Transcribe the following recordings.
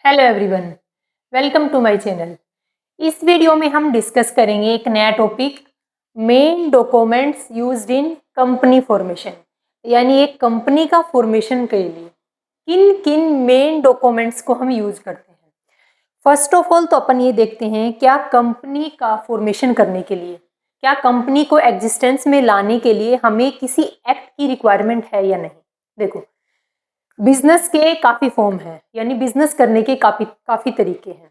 Hello everyone, welcome to my channel. इस video में हम डिस्कस करेंगे एक नया topic, main documents used in company formation. यानी एक कंपनी का फॉर्मेशन के लिए किन किन मेन डॉक्यूमेंट्स को हम यूज करते हैं। फर्स्ट ऑफ ऑल तो अपन ये देखते हैं क्या कंपनी का फॉर्मेशन करने के लिए, क्या कंपनी को एग्जिस्टेंस में लाने के लिए हमें किसी एक्ट की रिक्वायरमेंट है या नहीं। देखो, बिजनेस के काफी फॉर्म है, यानी बिजनेस करने के काफी तरीके हैं।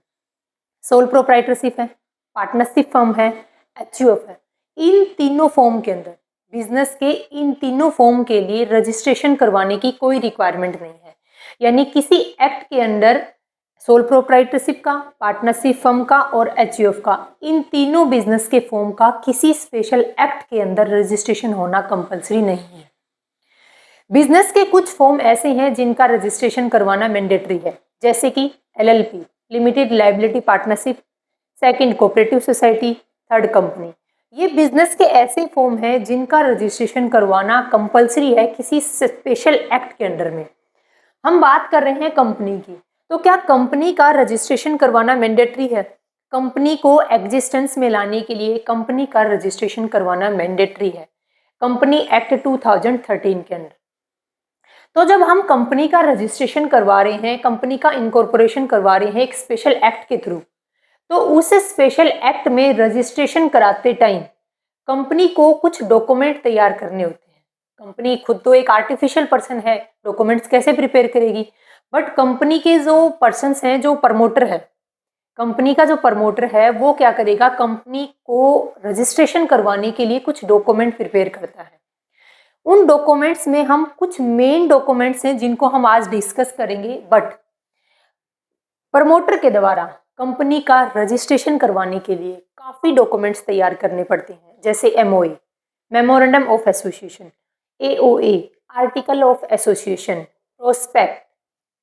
सोल प्रोप्राइटरशिप है, पार्टनरशिप फॉर्म है, एचयूएफ है। इन तीनों फॉर्म के अंदर बिजनेस के इन तीनों फॉर्म के लिए रजिस्ट्रेशन करवाने की कोई रिक्वायरमेंट नहीं है। यानी किसी एक्ट के अंडर सोल प्रोप्राइटरशिप का, पार्टनरशिप फर्म का और एचयूएफ का, इन तीनों बिजनेस के फॉर्म का किसी स्पेशल एक्ट के अंदर रजिस्ट्रेशन होना कंपलसरी नहीं है। बिजनेस के कुछ फॉर्म ऐसे हैं जिनका रजिस्ट्रेशन करवाना मैंडेटरी है, जैसे कि LLP, limited liability partnership, second cooperative society, third company. ये बिजनेस के ऐसे फॉर्म हैं जिनका रजिस्ट्रेशन करवाना कंपलसरी है किसी स्पेशल एक्ट के अंडर में। हम बात कर रहे हैं कंपनी की, तो क्या कंपनी का रजिस्ट्रेशन करवाना मैंडेटरी है? कंपनी को एग्जिस्टेंस में लाने के लिए कंपनी का रजिस्ट्रेशन करवाना मैंडेटरी है, कंपनी एक्ट 2013 के अंदर। तो जब हम कंपनी का रजिस्ट्रेशन करवा रहे हैं, कंपनी का इनकॉर्पोरेशन करवा रहे हैं एक स्पेशल एक्ट के थ्रू, तो उस स्पेशल एक्ट में रजिस्ट्रेशन कराते टाइम कंपनी को कुछ डॉक्यूमेंट तैयार करने होते हैं। कंपनी खुद तो एक आर्टिफिशियल पर्सन है, डॉक्यूमेंट्स कैसे प्रिपेयर करेगी? बट कंपनी के जो पर्सन्स हैं, जो प्रमोटर है, कंपनी का जो प्रमोटर है वो क्या करेगा, कंपनी को रजिस्ट्रेशन करवाने के लिए कुछ डॉक्यूमेंट प्रिपेयर करता है। उन डॉक्यूमेंट्स में हम कुछ मेन डॉक्यूमेंट्स हैं जिनको हम आज डिस्कस करेंगे। बट प्रमोटर के द्वारा कंपनी का रजिस्ट्रेशन करवाने के लिए काफ़ी डॉक्यूमेंट्स तैयार करने पड़ते हैं, जैसे MOA, memorandum of association, AOA, article of association, prospect,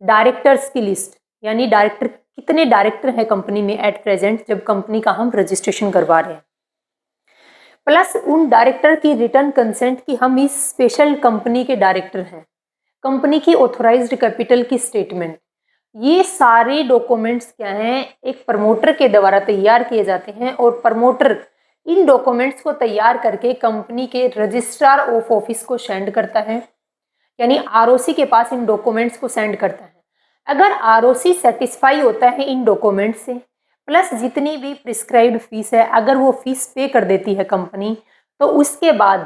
directors की लिस्ट, यानी डायरेक्टर कितने डायरेक्टर हैं कंपनी में एट प्रेजेंट जब कंपनी का हम रजिस्ट्रेशन करवा रहे हैं, प्लस उन डायरेक्टर की रिटर्न कंसेंट कि हम इस स्पेशल कंपनी के डायरेक्टर हैं, कंपनी की ऑथोराइज्ड कैपिटल की स्टेटमेंट। ये सारे डॉक्यूमेंट्स क्या हैं, एक प्रमोटर के द्वारा तैयार किए जाते हैं और प्रमोटर इन डॉक्यूमेंट्स को तैयार करके कंपनी के रजिस्ट्रार ऑफ ऑफिस को सेंड करता है, यानी आरओसी के पास इन डॉक्यूमेंट्स को सेंड करता है। अगर आरओसी सेटिस्फाई होता है इन डॉक्यूमेंट से, प्लस जितनी भी प्रिस्क्राइब्ड फीस है अगर वो फीस पे कर देती है कंपनी, तो उसके बाद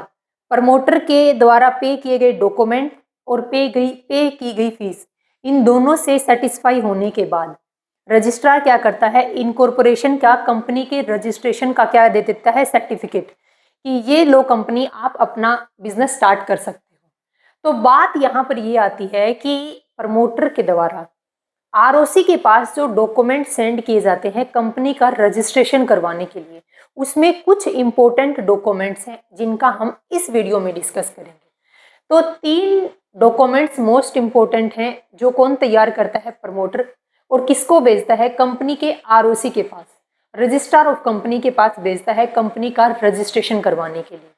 प्रमोटर के द्वारा पे किए गए डॉक्यूमेंट और पे की गई फीस, इन दोनों से सेटिस्फाई होने के बाद रजिस्ट्रार क्या करता है, इनकॉर्पोरेशन का कंपनी के रजिस्ट्रेशन का क्या दे देता है, सर्टिफिकेट, कि ये लो कंपनी आप अपना बिजनेस स्टार्ट कर सकते हो। तो बात यहाँ पर ये आती है कि प्रमोटर के द्वारा आरओसी के पास जो डॉक्यूमेंट सेंड किए जाते हैं कंपनी का रजिस्ट्रेशन करवाने के लिए, उसमें कुछ इंपॉर्टेंट डॉक्यूमेंट्स हैं जिनका हम इस वीडियो में डिस्कस करेंगे। तो 3 डॉक्यूमेंट्स मोस्ट इंपॉर्टेंट हैं जो कौन तैयार करता है, प्रमोटर, और किसको भेजता है, कंपनी के आरओसी के पास, रजिस्ट्रार ऑफ कंपनी के पास भेजता है कंपनी का रजिस्ट्रेशन करवाने के लिए।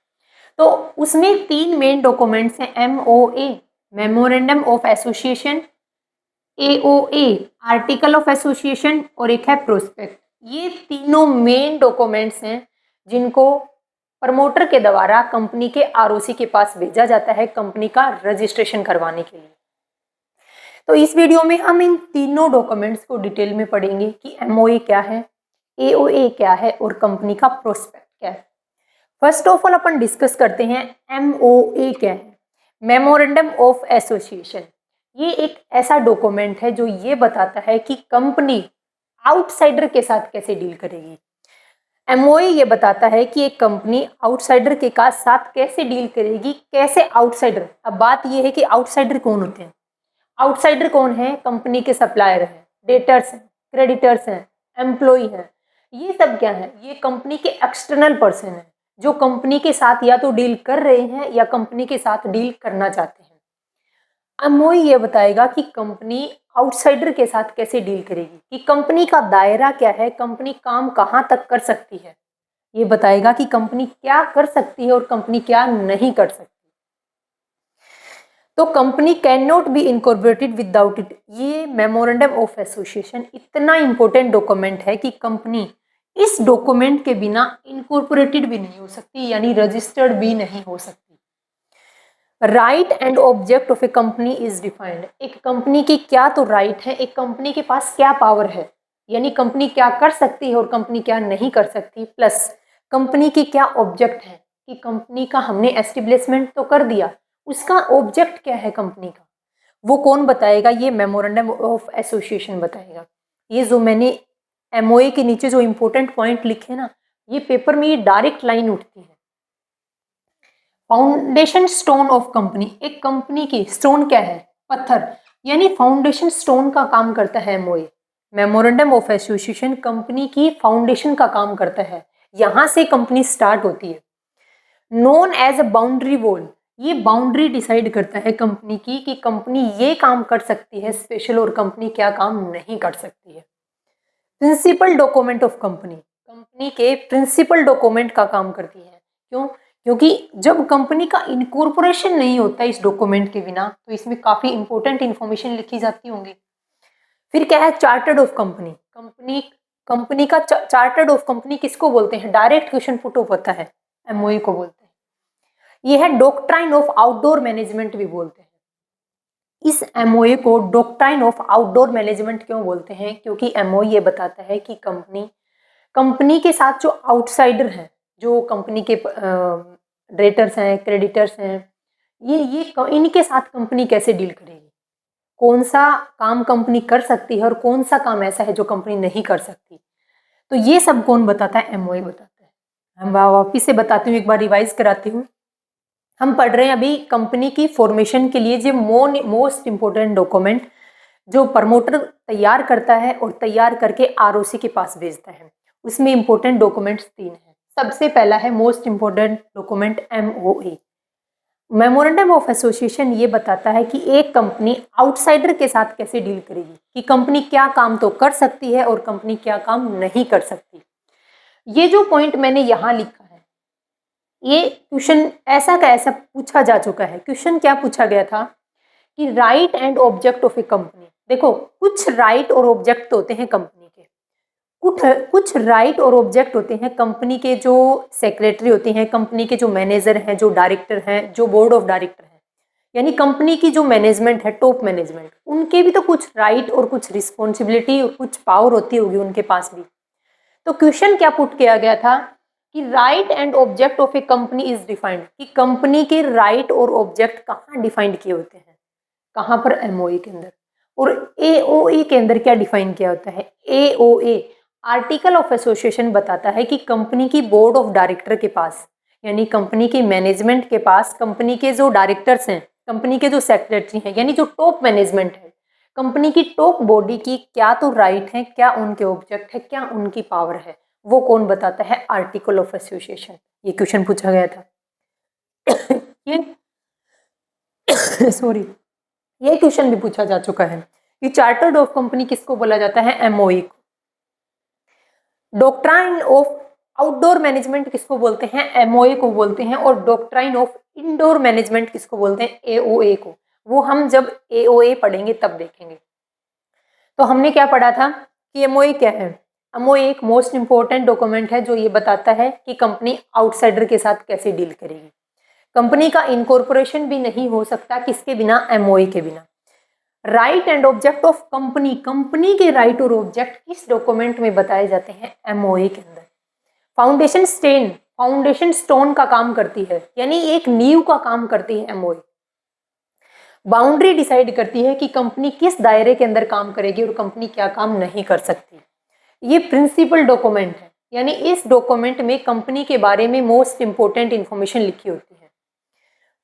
तो उसमें 3 मेन डॉक्यूमेंट्स हैं, MOA, memorandum of association, AOA, article of association, और एक है प्रोस्पेक्ट। ये तीनों मेन डॉक्यूमेंट्स हैं जिनको प्रमोटर के द्वारा कंपनी के आरओसी के पास भेजा जाता है कंपनी का रजिस्ट्रेशन करवाने के लिए। तो इस वीडियो में हम इन तीनों डॉक्यूमेंट्स को डिटेल में पढ़ेंगे कि एमओए क्या है, एओए क्या है और कंपनी का प्रोस्पेक्ट क्या है। First of all upon discuss करते हैं एमओए क्या है, मेमोरेंडम ऑफ एसोसिएशन। ये एक ऐसा डॉक्यूमेंट है जो ये बताता है कि कंपनी आउटसाइडर के साथ कैसे डील करेगी। एमओए ये बताता है कि एक कंपनी आउटसाइडर के साथ कैसे डील करेगी, कैसे आउटसाइडर। अब बात ये है कि आउटसाइडर कौन होते हैं, आउटसाइडर कौन है, कंपनी के सप्लायर हैं, डेटर्स हैं, क्रेडिटर्स हैं, एम्प्लॉय हैं। ये सब क्या है, ये कंपनी के एक्सटर्नल पर्सन हैं जो कंपनी के साथ या तो डील कर रहे हैं या कंपनी के साथ डील करना चाहते हैं। एमओए ये बताएगा कि कंपनी आउटसाइडर के साथ कैसे डील करेगी, कि कंपनी का दायरा क्या है, कंपनी काम कहाँ तक कर सकती है। ये बताएगा कि कंपनी क्या कर सकती है और कंपनी क्या नहीं कर सकती। तो company can not be incorporated without it. ये मेमोरेंडम ऑफ एसोसिएशन इतना इंपॉर्टेंट डॉक्यूमेंट है कि कंपनी इस डॉक्यूमेंट के बिना इनकॉर्पोरेटेड भी नहीं हो सकती, यानी रजिस्टर्ड भी नहीं हो सकती। Right and object of A company is defined. एक कंपनी की क्या तो राइट है, एक कंपनी के पास क्या पावर है, यानी कंपनी क्या कर सकती है और कंपनी क्या नहीं कर सकती, प्लस कंपनी की क्या ऑब्जेक्ट है कि कंपनी का हमने एस्टेब्लिशमेंट तो कर दिया, उसका ऑब्जेक्ट क्या है कंपनी का, वो कौन बताएगा? ये मेमोरेंडम ऑफ एसोसिएशन बताएगा। ये जो मैंने एमओए के नीचे जो इंपॉर्टेंट पॉइंट लिखे ना, ये पेपर में ये डायरेक्ट लाइन उठती है। फाउंडेशन स्टोन ऑफ कंपनी, एक कंपनी की स्टोन क्या है? पत्थर, यानी फाउंडेशन स्टोन का काम करता है MOA. Memorandum of association company की फाउंडेशन का काम करता है, यहां से कंपनी स्टार्ट होती है। Known as a boundary wall, ये बाउंड्री डिसाइड करता है कंपनी की कि कंपनी ये काम कर सकती है स्पेशल और कंपनी क्या काम नहीं कर सकती है। Principal document of company, company के प्रिंसिपल डॉक्यूमेंट का काम करती है। क्यों? क्योंकि जब कंपनी का इनकॉर्पोरेशन नहीं होता इस डॉक्यूमेंट के बिना, तो इसमें काफी इंपॉर्टेंट इंफॉर्मेशन लिखी जाती होंगी। फिर क्या है? Chartered of company, company company का चार्टर्ड ऑफ कंपनी किसको बोलते हैं? डायरेक्ट क्वेश्चन पुट ऑफ होता है, एमओई को बोलते हैं। ये है डॉक्ट्राइन ऑफ आउटडोर मैनेजमेंट भी बोलते हैं। इस एमओए को डॉक्ट्राइन ऑफ आउटडोर मैनेजमेंट क्यों बोलते हैं? क्योंकि एमओए ये बताता है कि कंपनी के साथ जो आउटसाइडर हैं, जो कंपनी के डेटर्स हैं, क्रेडिटर्स हैं, ये इनके साथ कंपनी कैसे डील करेगी, कौन सा काम कंपनी कर सकती है और कौन सा काम ऐसा है जो कंपनी नहीं कर सकती। तो ये सब कौन बताता है? एमओए बताता है। हम वापिस से बताती हूँ, एक बार रिवाइज कराती हूँ। हम पढ़ रहे हैं अभी कंपनी की फॉर्मेशन के लिए जो मोस्ट इंपोर्टेंट डॉक्यूमेंट जो प्रमोटर तैयार करता है और तैयार करके आरओसी के पास भेजता है, उसमें इंपॉर्टेंट डॉक्यूमेंट्स 3 हैं। सबसे पहला है most important document MOA, memorandum of association. ये बताता है कि एक कंपनी आउटसाइडर के साथ कैसे डील करेगी, कि कंपनी क्या काम तो कर सकती है और कंपनी क्या काम नहीं कर सकती। ये जो पॉइंट मैंने यहाँ लिखा है, ये क्वेश्चन ऐसा का ऐसा पूछा जा चुका है। क्वेश्चन क्या पूछा गया था कि right and object of A company. देखो, कुछ राइट और ऑब्जेक्ट होते हैं कंपनी के, कुछ राइट और ऑब्जेक्ट होते हैं कंपनी के, जो सेक्रेटरी होते हैं, कंपनी के जो मैनेजर हैं, जो डायरेक्टर हैं, जो बोर्ड ऑफ डायरेक्टर हैं, यानी कंपनी की जो मैनेजमेंट है, टॉप मैनेजमेंट, उनके भी तो कुछ राइट और कुछ रिस्पॉन्सिबिलिटी और कुछ पावर होती होगी उनके पास भी। तो क्वेश्चन क्या पुट किया गया था कि right and object of A company is defined, कि कंपनी के राइट और ऑब्जेक्ट कहाँ डिफाइंड किए होते हैं, कहाँ पर? एमओए के अंदर। और एओए के अंदर क्या डिफाइन किया होता है? एओए आर्टिकल ऑफ एसोसिएशन बताता है कि कंपनी की बोर्ड ऑफ डायरेक्टर के पास, यानी कंपनी की मैनेजमेंट के पास, कंपनी के जो डायरेक्टर्स हैं, कंपनी के जो सेक्रेटरी हैं, यानी जो टॉप मैनेजमेंट है, कंपनी की टॉप बॉडी की क्या तो राइट है, क्या उनके ऑब्जेक्ट है, क्या उनकी पावर है, वो कौन बताता है? Article of association. ये क्वेश्चन पूछा गया था। ये सॉरी, ये क्वेश्चन भी पूछा जा चुका है कि चार्टर्ड ऑफ कंपनी किसको बोला जाता है? एमओए को। डॉक्ट्राइन ऑफ आउटडोर मैनेजमेंट किसको बोलते हैं? एमओए को बोलते हैं। और डॉक्ट्राइन ऑफ इंडोर मैनेजमेंट किसको बोलते हैं? एओए को। वो हम जब एओए पढ़ेंगे तब देखेंगे। तो हमने क्या पढ़ा था कि एमओए क्या है? एमओए एक मोस्ट इंपॉर्टेंट डॉक्यूमेंट है जो ये बताता है कि कंपनी आउटसाइडर के साथ कैसे डील करेगी। कंपनी का इनकॉर्पोरेशन भी नहीं हो सकता किसके बिना? एमओए के बिना। Right and object of company, company के राइट और ऑब्जेक्ट किस डॉक्यूमेंट में बताए जाते हैं? एमओए के अंदर। फाउंडेशन स्टेन, फाउंडेशन स्टोन का काम करती है, यानी एक नींव का काम करती है एमओए। बाउंड्री डिसाइड करती है कि कंपनी किस दायरे के अंदर काम करेगी और कंपनी क्या काम नहीं कर सकती। ये प्रिंसिपल डॉक्यूमेंट है, यानी इस डॉक्यूमेंट में कंपनी के बारे में मोस्ट इंपोर्टेंट इंफॉर्मेशन लिखी होती है।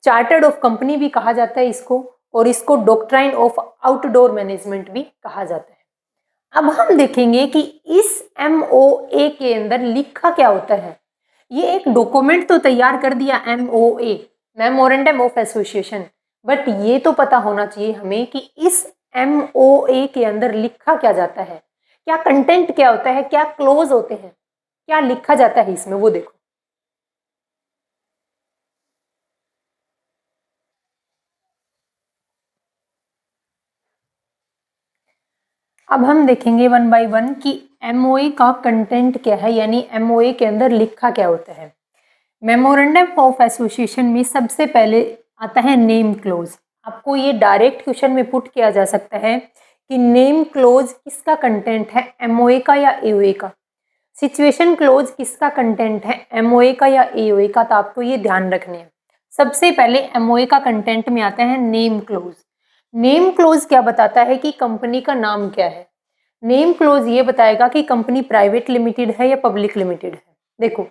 चार्टर्ड ऑफ कंपनी भी कहा जाता है इसको, और इसको डॉक्ट्राइन ऑफ आउटडोर मैनेजमेंट भी कहा जाता है। अब हम देखेंगे कि इस एमओए के अंदर लिखा क्या होता है। ये एक डॉक्यूमेंट तो तैयार कर दिया MOA, memorandum of association, but ये तो पता होना चाहिए हमें कि इस एमओए के अंदर लिखा क्या जाता है, क्या कंटेंट क्या होता है, क्या क्लोज होते हैं, क्या लिखा जाता है इसमें, वो देखो। अब हम देखेंगे वन बाय वन कि एमओए का कंटेंट क्या है, यानी एमओए के अंदर लिखा क्या होता है। मेमोरेंडम ऑफ एसोसिएशन में सबसे पहले आता है नेम क्लोज। आपको ये डायरेक्ट क्वेश्चन में पुट किया जा सकता है कि नेम क्लोज किसका कंटेंट है, एमओए का या एओए का। सिचुएशन क्लोज किसका कंटेंट है, एमओए का या एओए का। तो आपको ये ध्यान रखने हैं। सबसे पहले एमओए का कंटेंट में आता है नेम क्लोज। नेम क्लोज क्या बताता है कि कंपनी का नाम क्या है। नेम क्लोज ये बताएगा कि कंपनी प्राइवेट लिमिटेड है या पब्लिक लिमिटेड है। देखो,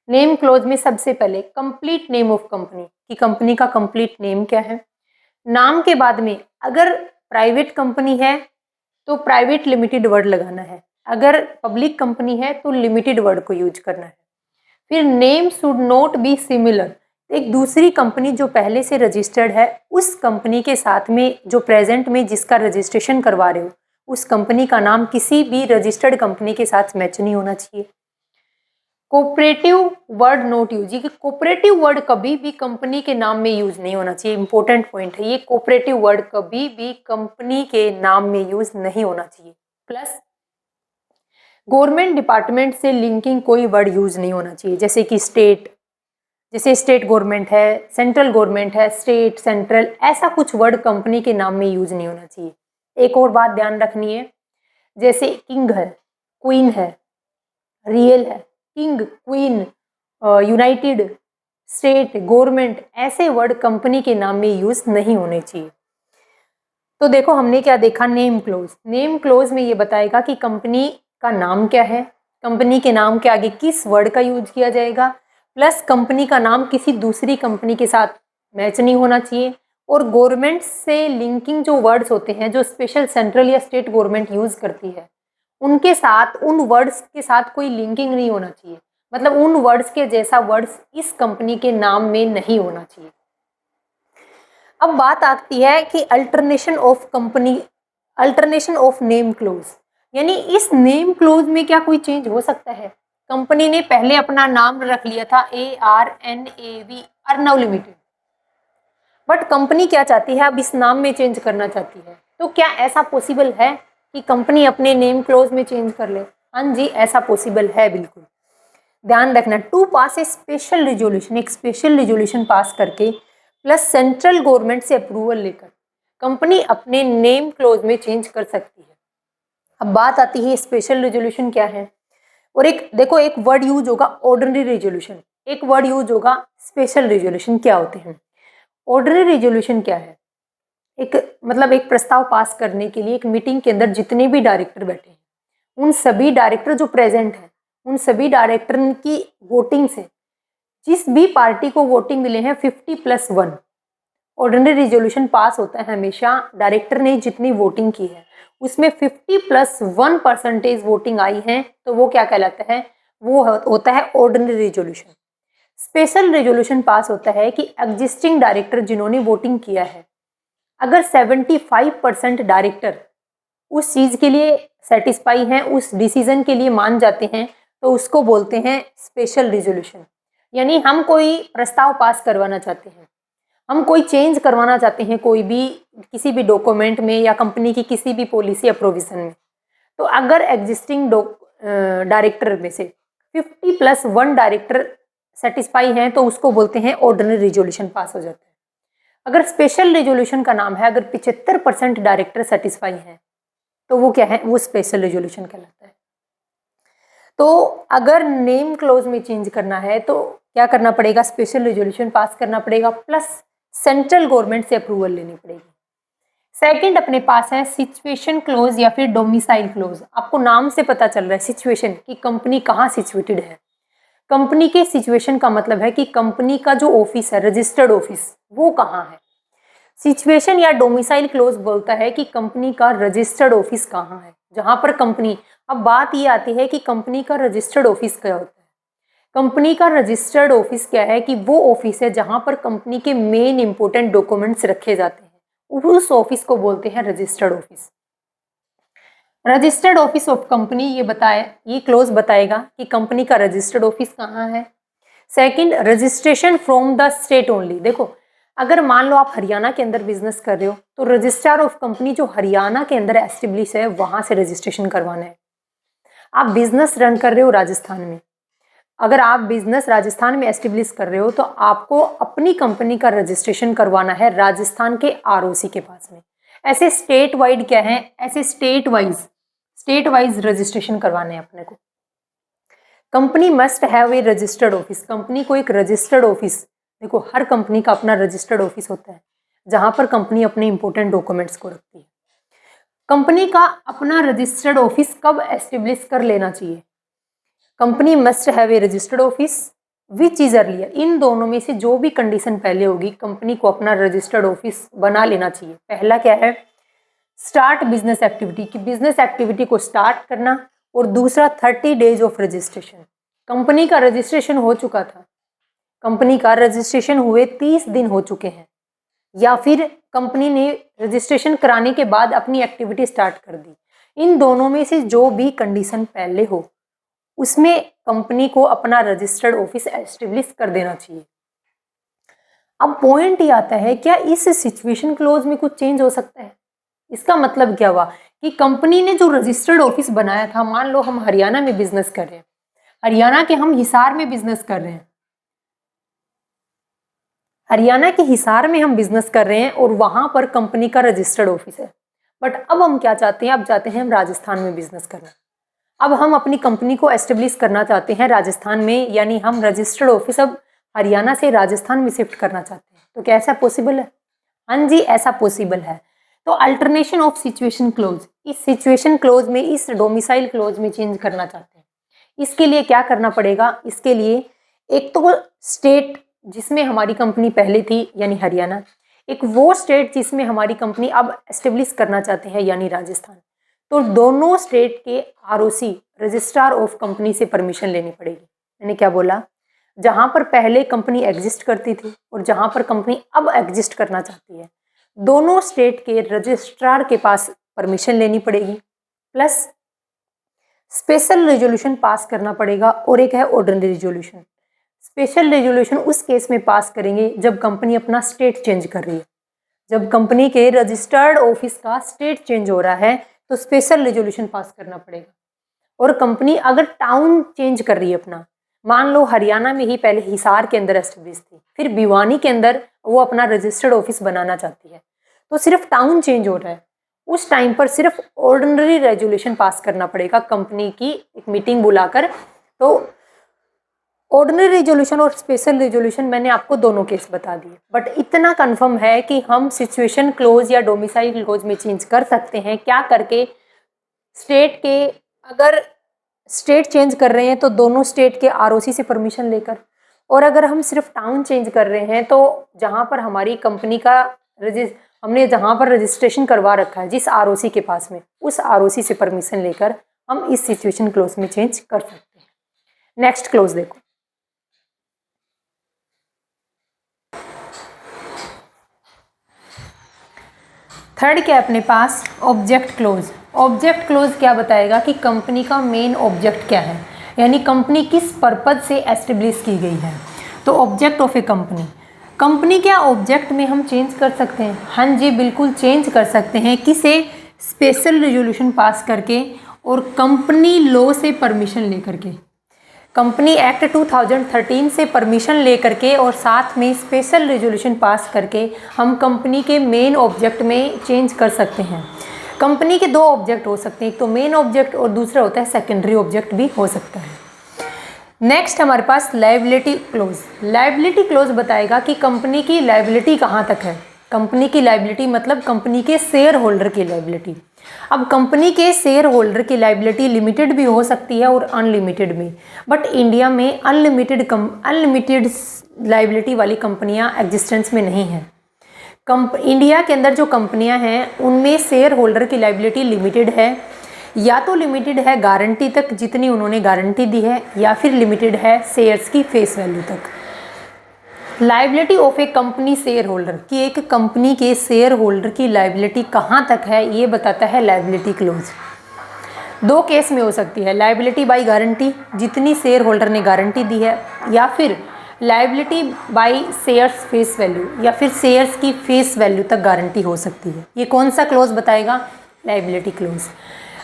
नेम क्लोज में सबसे पहले कंप्लीट नेम ऑफ कंपनी, कि कंपनी का कंप्लीट नेम क्या है। नाम के बाद में अगर प्राइवेट कंपनी है तो प्राइवेट लिमिटेड वर्ड लगाना है, अगर पब्लिक कंपनी है तो लिमिटेड वर्ड को यूज करना है। फिर name should not be similar. एक दूसरी कंपनी जो पहले से रजिस्टर्ड है उस कंपनी के साथ में जो प्रेजेंट में जिसका रजिस्ट्रेशन करवा रहे हो उस कंपनी का नाम किसी भी रजिस्टर्ड कंपनी के साथ मैच नहीं होना चाहिए। कोऑपरेटिव वर्ड नोट यूज, ये कोऑपरेटिव वर्ड कभी भी कंपनी के नाम में यूज नहीं होना चाहिए। इंपॉर्टेंट पॉइंट है ये, कोऑपरेटिव वर्ड कभी भी कंपनी के नाम में यूज नहीं होना चाहिए। प्लस गवर्नमेंट डिपार्टमेंट से लिंकिंग कोई वर्ड यूज नहीं होना चाहिए, जैसे कि स्टेट, जैसे स्टेट गवर्नमेंट है, सेंट्रल गवर्नमेंट है, स्टेट सेंट्रल, ऐसा कुछ वर्ड कंपनी के नाम में यूज नहीं होना चाहिए। एक और बात ध्यान रखनी है, जैसे किंग है, क्वीन है, रियल है, king, queen, United, state, government, ऐसे वर्ड कंपनी के नाम में यूज नहीं होने चाहिए। तो देखो हमने क्या देखा, नेम क्लोज। नेम क्लोज में ये बताएगा कि कंपनी का नाम क्या है, कंपनी के नाम के आगे किस वर्ड का यूज किया जाएगा, प्लस कंपनी का नाम किसी दूसरी कंपनी के साथ मैच नहीं होना चाहिए, और गवर्नमेंट से लिंकिंग जो वर्ड्स होते हैं जो स्पेशल सेंट्रल या स्टेट गवर्नमेंट यूज करती है उनके साथ, उन वर्ड्स के साथ कोई लिंकिंग नहीं होना चाहिए। मतलब उन वर्ड्स के जैसा वर्ड्स इस कंपनी के नाम में नहीं होना चाहिए। अब बात आती है कि alternation of company, alternation of name close, यानी इस नेम क्लोज में क्या कोई चेंज हो सकता है। कंपनी ने पहले अपना नाम रख लिया था ARNAV, Arnav limited, but company क्या चाहती है, अब इस नाम में चेंज करना चाहती है। तो क्या ऐसा पॉसिबल है कि कंपनी अपने नेम क्लोज में चेंज कर ले? हाँ जी, ऐसा पॉसिबल है, बिल्कुल। ध्यान रखना, to pass a special resolution, एक स्पेशल रिजोल्यूशन पास करके प्लस सेंट्रल गवर्नमेंट से अप्रूवल लेकर कंपनी अपने नेम क्लोज में चेंज कर सकती है। अब बात आती है स्पेशल रिजोल्यूशन क्या है, और एक देखो, एक वर्ड यूज होगा ऑर्डिनरी रिजोल्यूशन, एक वर्ड यूज होगा स्पेशल रिजोल्यूशन। क्या होते हैं? ऑर्डिनरी रिजोल्यूशन क्या है? एक मतलब एक प्रस्ताव पास करने के लिए एक मीटिंग के अंदर जितने भी डायरेक्टर बैठे हैं उन सभी डायरेक्टर जो प्रेजेंट हैं उन सभी डायरेक्टर की वोटिंग से जिस भी पार्टी को वोटिंग मिले हैं 50+1 ऑर्डिनरी रिजोल्यूशन पास होता है। हमेशा डायरेक्टर ने जितनी वोटिंग की है उसमें 50+1% वोटिंग आई है तो वो क्या कहलाता है, वो होता है ऑर्डिनरी रिजोल्यूशन। स्पेशल रिजोल्यूशन पास होता है कि एग्जिस्टिंग डायरेक्टर जिन्होंने वोटिंग किया है, अगर 75% डायरेक्टर उस चीज़ के लिए सेटिस्फाई हैं, उस डिसीजन के लिए मान जाते हैं, तो उसको बोलते हैं स्पेशल रिजोल्यूशन। यानी हम कोई प्रस्ताव पास करवाना चाहते हैं, हम कोई चेंज करवाना चाहते हैं कोई भी किसी भी डॉक्यूमेंट में या कंपनी की किसी भी पॉलिसी या प्रोविजन में, तो अगर एग्जिस्टिंग डायरेक्टर में से 50+1 डायरेक्टर सेटिस्फाई हैं तो उसको बोलते हैं ऑर्डिनरी रिजोल्यूशन पास हो जाता है। अगर स्पेशल रिजोल्यूशन का नाम है, अगर 75% डायरेक्टर सेटिस्फाई हैं तो वो क्या है, वो स्पेशल रिजोल्यूशन कहलाता है। तो अगर नेम क्लोज में चेंज करना है तो क्या करना पड़ेगा, स्पेशल रिजोल्यूशन पास करना पड़ेगा प्लस सेंट्रल गवर्नमेंट से अप्रूवल लेनी पड़ेगी। सेकंड अपने पास है सिचुएशन क्लोज या फिर डोमिसाइल क्लोज। आपको नाम से पता चल रहा है सिचुएशन की कंपनी कहाँ सिचुएटेड है। कंपनी के सिचुएशन का मतलब है कि कंपनी का जो ऑफिस है, रजिस्टर्ड ऑफिस, वो कहाँ है। सिचुएशन या डोमिसाइल क्लोज बोलता है कि कंपनी का रजिस्टर्ड ऑफिस कहाँ है, जहां पर कंपनी, अब बात ये आती है कि कंपनी का रजिस्टर्ड ऑफिस क्या होता है। कंपनी का रजिस्टर्ड ऑफिस क्या है कि वो ऑफिस है जहां पर कंपनी के मेन इंपोर्टेंट डॉक्यूमेंट्स रखे जाते हैं, उस ऑफिस को बोलते हैं registered office. Registered office of company ये क्लोज बताएगा कि कंपनी का रजिस्टर्ड ऑफिस कहाँ है। Second, registration from the state only. देखो, अगर मान लो आप हरियाणा के अंदर बिजनेस कर रहे हो तो रजिस्ट्रार ऑफ कंपनी जो हरियाणा के अंदर एस्टेब्लिश है वहां से रजिस्ट्रेशन करवाना है। आप बिजनेस रन कर रहे हो राजस्थान में, अगर आप बिजनेस राजस्थान में एस्टेब्लिश कर रहे हो तो आपको अपनी कंपनी का रजिस्ट्रेशन करवाना है राजस्थान के आरओसी के पास में। ऐसे स्टेट वाइड क्या है, ऐसे स्टेट वाइज रजिस्ट्रेशन करवाने हैं अपने को। Company must have a registered office, company को एक रजिस्टर्ड ऑफिस, देखो हर कंपनी का अपना रजिस्टर्ड ऑफिस होता है जहां पर कंपनी अपने इंपॉर्टेंट डॉक्यूमेंट्स को रखती है। कंपनी का अपना रजिस्टर्ड ऑफिस कब एस्टेब्लिश कर लेना चाहिए? Company must have a registered office which is earlier, इन दोनों में से जो भी कंडीशन पहले होगी कंपनी को अपना रजिस्टर्ड ऑफिस बना लेना चाहिए। पहला क्या है, स्टार्ट बिजनेस एक्टिविटी, कि बिजनेस एक्टिविटी को स्टार्ट करना, और दूसरा 30 डेज ऑफ रजिस्ट्रेशन। कंपनी का रजिस्ट्रेशन हो चुका था, कंपनी का रजिस्ट्रेशन हुए 30 दिन हो चुके हैं, या फिर कंपनी ने रजिस्ट्रेशन कराने के बाद अपनी एक्टिविटी स्टार्ट कर दी, इन दोनों में से जो भी कंडीशन पहले हो उसमें कंपनी को अपना रजिस्टर्ड ऑफिस एस्टेब्लिश कर देना चाहिए। अब पॉइंट ये आता है, क्या इस सिचुएशन क्लोज में कुछ चेंज हो सकता है? इसका मतलब क्या हुआ कि कंपनी ने जो रजिस्टर्ड ऑफिस बनाया था, मान लो हम हरियाणा में बिजनेस कर रहे हैं, हरियाणा के हम हिसार में बिजनेस कर रहे हैं, हरियाणा के हिसार में हम बिजनेस कर रहे हैं और वहां पर कंपनी का रजिस्टर्ड ऑफिस है। बट अब हम क्या चाहते हैं, अब चाहते हैं हम राजस्थान में बिजनेस करना। अब हम अपनी कंपनी को एस्टेब्लिश करना चाहते हैं राजस्थान में, यानी हम रजिस्टर्ड ऑफिस अब हरियाणा से राजस्थान में शिफ्ट करना चाहते हैं। तो क्या ऐसा पॉसिबल है? हाँ जी, ऐसा पॉसिबल है। तो अल्टरनेशन ऑफ सिचुएशन क्लोज, इस सिचुएशन क्लोज में, इस डोमिसाइल क्लोज में चेंज करना चाहते हैं। इसके लिए क्या करना पड़ेगा? इसके लिए एक तो स्टेट जिसमें हमारी कंपनी पहले थी यानी हरियाणा, एक वो स्टेट जिसमें हमारी कंपनी अब एस्टेब्लिश करना चाहते हैं यानी राजस्थान। तो दोनों स्टेट के आरओसी, रजिस्ट्रार ऑफ कंपनी से परमिशन लेनी पड़ेगी। मैंने क्या बोला? जहां पर पहले कंपनी एग्जिस्ट करती थी और जहां पर कंपनी अब एग्जिस्ट करना चाहती है, दोनों स्टेट के रजिस्ट्रार के पास परमिशन लेनी पड़ेगी, प्लस स्पेशल रेजोल्यूशन पास करना पड़ेगा, और एक है ऑर्डिनरी रेजोल्यूशन। स्पेशल रेजोल्यूशन उस केस में पास करेंगे जब कंपनी अपना स्टेट चेंज कर रही है, जब कंपनी के रजिस्टर्ड ऑफिस का स्टेट चेंज हो रहा है तो स्पेशल रेजोल्यूशन पास करना पड़ेगा। और कंपनी अगर टाउन चेंज कर रही है अपना, मान लो हरियाणा में ही पहले हिसार के अंदर एस्टेब्लिश थी, फिर भिवानी के अंदर वो अपना रजिस्टर्ड ऑफिस बनाना चाहती है, तो सिर्फ टाउन चेंज हो रहा है, उस टाइम पर सिर्फ ऑर्डिनरी रेजोल्यूशन पास करना पड़ेगा कंपनी की एक मीटिंग बुलाकर। तो ऑर्डिनरी रेजोल्यूशन और स्पेशल रेजोल्यूशन मैंने आपको दोनों केस बता दिए, बट इतना कंफर्म है कि हम सिचुएशन क्लोज या डोमिसाइल क्लोज में चेंज कर सकते हैं। क्या करके? स्टेट के, अगर स्टेट चेंज कर रहे हैं तो दोनों स्टेट के आरओसी से परमिशन लेकर, और अगर हम सिर्फ टाउन चेंज कर रहे हैं तो जहां पर हमारी कंपनी का हमने जहां पर रजिस्ट्रेशन करवा रखा है जिस आरओसी के पास में, उस आरओसी से परमिशन लेकर हम इस सिचुएशन क्लोज में चेंज कर सकते हैं। नेक्स्ट क्लोज देखो, थर्ड क्या अपने पास? Object clause. ऑब्जेक्ट क्लोज क्या बताएगा कि कंपनी का मेन ऑब्जेक्ट क्या है, यानी कंपनी किस पर्पज से एस्टेब्लिश की गई है। तो object of A company, company क्या ऑब्जेक्ट में हम चेंज कर सकते हैं? हाँ जी, बिल्कुल चेंज कर सकते हैं। किसे? स्पेशल रेजोल्यूशन पास करके और कंपनी लॉ से परमिशन लेकर के, कंपनी एक्ट 2013 से परमिशन लेकर के और साथ में स्पेशल रेजोल्यूशन पास करके हम कंपनी के मेन ऑब्जेक्ट में चेंज कर सकते हैं। कंपनी के दो ऑब्जेक्ट हो सकते हैं, एक तो मेन ऑब्जेक्ट और दूसरा होता है सेकेंडरी ऑब्जेक्ट भी हो सकता है। नेक्स्ट हमारे पास लायबिलिटी क्लोज। लायबिलिटी क्लोज बताएगा कि कंपनी की लायबिलिटी कहाँ तक है। कंपनी की लायबिलिटी मतलब कंपनी के शेयर होल्डर की लायबिलिटी। अब कंपनी के शेयर होल्डर की लायबिलिटी लिमिटेड भी हो सकती है और अनलिमिटेड भी, बट इंडिया में अनलिमिटेड लायबिलिटी वाली कंपनियां एग्जिस्टेंस में नहीं है। इंडिया के अंदर जो कंपनियां हैं उनमें शेयर होल्डर की लायबिलिटी लिमिटेड है, या तो लिमिटेड है गारंटी तक जितनी उन्होंने गारंटी दी है, या फिर लिमिटेड है शेयर्स की फेस वैल्यू तक। Liability of A company share holder, कि एक कंपनी के शेयर होल्डर की लायबिलिटी कहाँ तक है ये बताता है लायबिलिटी क्लोज। दो केस में हो सकती है, लायबिलिटी बाय गारंटी जितनी शेयर होल्डर ने गारंटी दी है, या फिर liability by shares face value या फिर शेयर्स की फेस वैल्यू तक गारंटी हो सकती है। ये कौन सा क्लोज बताएगा? Liability close.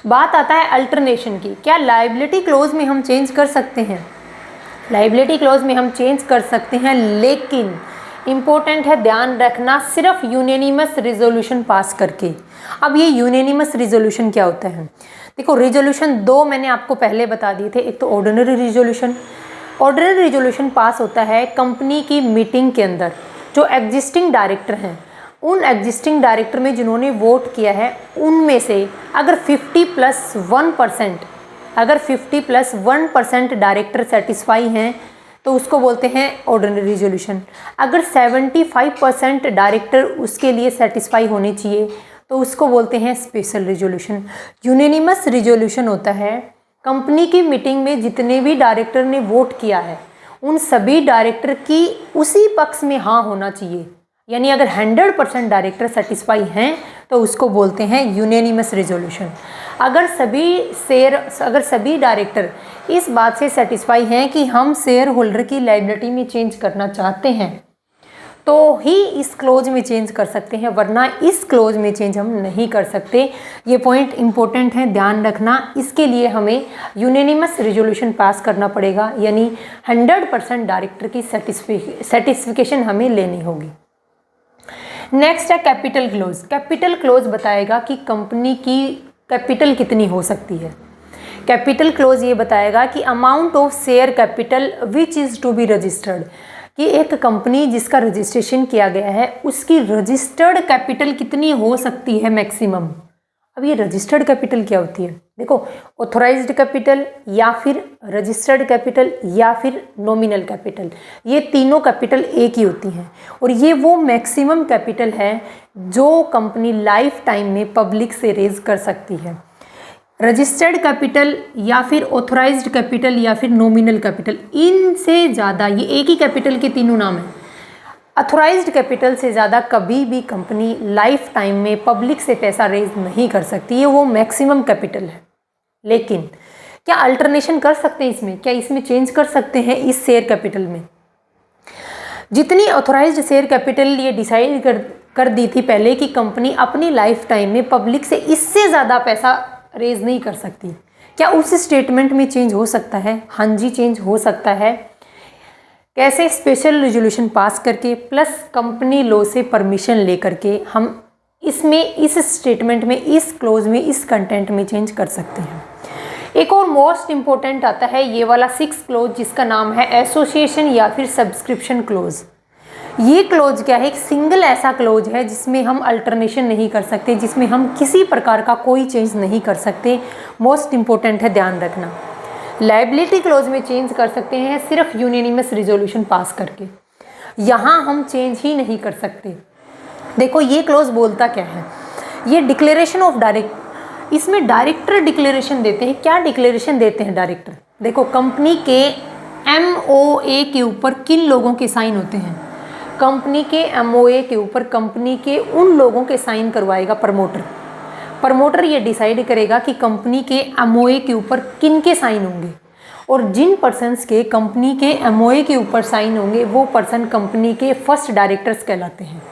बात आता है अल्टरनेशन की। क्या लायबिलिटी क्लोज में हम चेंज कर सकते हैं? लायबिलिटी क्लोज में हम चेंज कर सकते हैं, लेकिन इम्पोर्टेंट है ध्यान रखना, सिर्फ यूनेनिमस रिजोल्यूशन पास करके। अब ये यूनेनिमस रिजोल्यूशन क्या होता है? देखो, रिजोल्यूशन दो मैंने आपको पहले बता दिए थे। एक तो ordinary resolution. Ordinary resolution pass होता है कंपनी की मीटिंग के अंदर। जो एग्जिस्टिंग डायरेक्टर हैं, उन एग्जिस्टिंग डायरेक्टर में जिन्होंने वोट किया है, उनमें से अगर 50+1% डायरेक्टर सेटिस्फाई हैं तो उसको बोलते हैं ऑर्डिनरी रिजोल्यूशन। अगर 75% डायरेक्टर उसके लिए सेटिस्फाई होने चाहिए तो उसको बोलते हैं स्पेशल रिजोल्यूशन। यूनेनिमस रिजोल्यूशन होता है कंपनी की मीटिंग में जितने भी डायरेक्टर ने वोट किया है उन सभी डायरेक्टर की उसी पक्ष में हाँ होना चाहिए। यानी अगर 100% डायरेक्टर सेटिस्फाई हैं तो उसको बोलते हैं यूनेनिमस रिजोल्यूशन। अगर सभी डायरेक्टर इस बात से सेटिस्फाई हैं कि हम शेयर होल्डर की लायबिलिटी में चेंज करना चाहते हैं तो ही इस क्लोज में चेंज कर सकते हैं, वरना इस क्लोज में चेंज हम नहीं कर सकते। ये पॉइंट इंपॉर्टेंट है, ध्यान रखना। इसके लिए हमें यूनेनिमस रिजोल्यूशन पास करना पड़ेगा, यानी 100% डायरेक्टर की सेटिस्फिकेशन हमें लेनी होगी। नेक्स्ट है कैपिटल क्लोज। कैपिटल क्लोज बताएगा कि कंपनी की कैपिटल कितनी हो सकती है। कैपिटल क्लोज ये बताएगा कि amount of share capital which is to be registered, कि एक कंपनी जिसका रजिस्ट्रेशन किया गया है उसकी रजिस्टर्ड कैपिटल कितनी हो सकती है मैक्सिमम। अब ये रजिस्टर्ड कैपिटल क्या होती है? देखो, ऑथोराइज्ड कैपिटल या फिर रजिस्टर्ड कैपिटल या फिर नॉमिनल कैपिटल, ये तीनों कैपिटल एक ही होती हैं और ये वो मैक्सिमम कैपिटल है जो कंपनी लाइफ टाइम में पब्लिक से रेज कर सकती है। रजिस्टर्ड कैपिटल या फिर ऑथोराइज्ड कैपिटल या फिर नॉमिनल कैपिटल, इनसे ज़्यादा, ये एक ही कैपिटल के तीनों नाम हैं, ऑथोराइज्ड कैपिटल से ज़्यादा कभी भी कंपनी लाइफ टाइम में पब्लिक से पैसा रेज नहीं कर सकती। ये वो मैक्सिमम कैपिटल है। लेकिन क्या अल्टरनेशन कर सकते हैं इसमें? क्या इसमें चेंज कर सकते हैं इस शेयर कैपिटल में? जितनी ऑथोराइज्ड शेयर कैपिटल ये डिसाइड कर दी थी पहले कि कंपनी अपनी लाइफ टाइम में पब्लिक से इससे ज़्यादा पैसा रेज नहीं कर सकती, क्या उस स्टेटमेंट में चेंज हो सकता है? हाँ जी, चेंज हो सकता है। कैसे? स्पेशल रिजोल्यूशन पास करके प्लस कंपनी लॉ से परमिशन लेकर के हम इसमें, इस स्टेटमेंट में, इस क्लोज में, इस कंटेंट में चेंज कर सकते हैं। एक और मोस्ट इम्पोर्टेंट आता है ये वाला 6 क्लोज, जिसका नाम है एसोसिएशन या फिर सब्सक्रिप्शन क्लोज। ये क्लोज क्या है? एक सिंगल ऐसा क्लोज है जिसमें हम अल्टरनेशन नहीं कर सकते, जिसमें हम किसी प्रकार का कोई चेंज नहीं कर सकते। मोस्ट इम्पोर्टेंट है, ध्यान रखना। लायबिलिटी क्लोज में चेंज कर सकते हैं सिर्फ यूनेनिमस रिजोल्यूशन पास करके, यहाँ हम चेंज ही नहीं कर सकते। देखो, ये क्लोज बोलता क्या है? ये डिक्लेरेशन ऑफ डायरेक्ट, इसमें डायरेक्टर डिक्लेरेशन देते हैं। क्या डिक्लेरेशन देते हैं डायरेक्टर? देखो, कंपनी के MOA के ऊपर किन लोगों के साइन होते हैं? कंपनी के MOA के ऊपर कंपनी के उन लोगों के साइन करवाएगा प्रमोटर ये डिसाइड करेगा कि कंपनी के MOA के ऊपर किन के साइन होंगे, और जिन पर्सन्स के कंपनी के MOA के ऊपर साइन होंगे वो पर्सन कंपनी के फर्स्ट डायरेक्टर्स कहलाते हैं।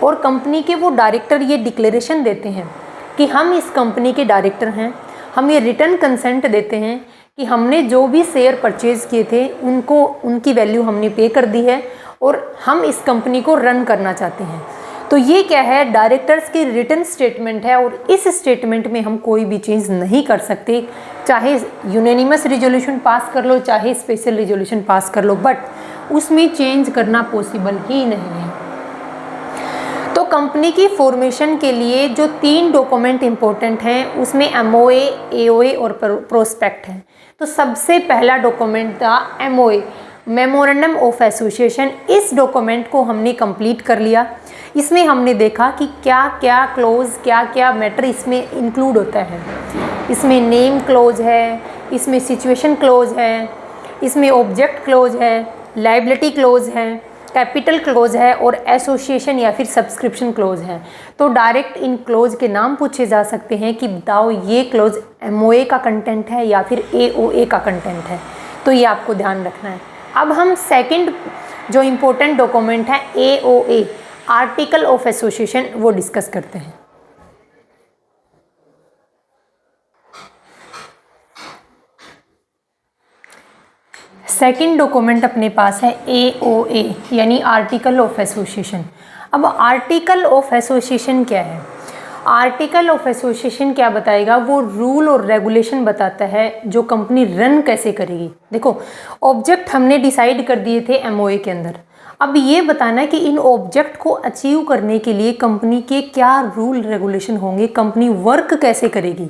और कंपनी के वो डायरेक्टर ये डिक्लेरेशन देते हैं कि हम इस कंपनी के डायरेक्टर हैं, हम ये रिटर्न कंसेंट देते हैं कि हमने जो भी शेयर परचेज किए थे उनको, उनकी वैल्यू हमने पे कर दी है और हम इस कंपनी को रन करना चाहते हैं। तो ये क्या है? डायरेक्टर्स की रिटर्न स्टेटमेंट है और इस स्टेटमेंट में हम कोई भी चेंज नहीं कर सकते, चाहे यूनेनिमस रिजोल्यूशन पास कर लो, चाहे स्पेशल रिजोल्यूशन पास कर लो, बट उसमें चेंज करना पॉसिबल ही नहीं है। तो कंपनी की फॉर्मेशन के लिए जो 3 डॉक्यूमेंट इंपॉर्टेंट हैं उसमें MOA, AOA और प्रोस्पेक्ट है। तो सबसे पहला डॉक्यूमेंट था MOA, मेमोरेंडम ऑफ एसोसिएशन। इस डॉक्यूमेंट को हमने कंप्लीट कर लिया। इसमें हमने देखा कि क्या क्या क्लोज, क्या क्या मैटर इसमें इंक्लूड होता है। इसमें नेम क्लोज है, इसमें सिचुएशन क्लोज है, इसमें ऑब्जेक्ट क्लोज है, लायबिलिटी क्लोज है, कैपिटल क्लोज है और एसोसिएशन या फिर सब्सक्रिप्शन क्लोज है। तो डायरेक्ट इन क्लोज के नाम पूछे जा सकते हैं कि बताओ ये क्लोज MOA का कंटेंट है या फिर AOA का कंटेंट है। तो ये आपको ध्यान रखना है। अब हम सेकंड जो इम्पोर्टेंट डॉक्यूमेंट है AOA आर्टिकल ऑफ एसोसिएशन वो डिस्कस करते हैं। सेकंड डॉक्यूमेंट अपने पास है AOA यानी आर्टिकल ऑफ एसोसिएशन। अब आर्टिकल ऑफ एसोसिएशन क्या है? आर्टिकल ऑफ एसोसिएशन क्या बताएगा? वो रूल और रेगुलेशन बताता है जो कंपनी रन कैसे करेगी। देखो ऑब्जेक्ट हमने डिसाइड कर दिए थे MOA के अंदर, अब ये बताना है कि इन ऑब्जेक्ट को अचीव करने के लिए कंपनी के क्या रूल रेगुलेशन होंगे, कंपनी वर्क कैसे करेगी,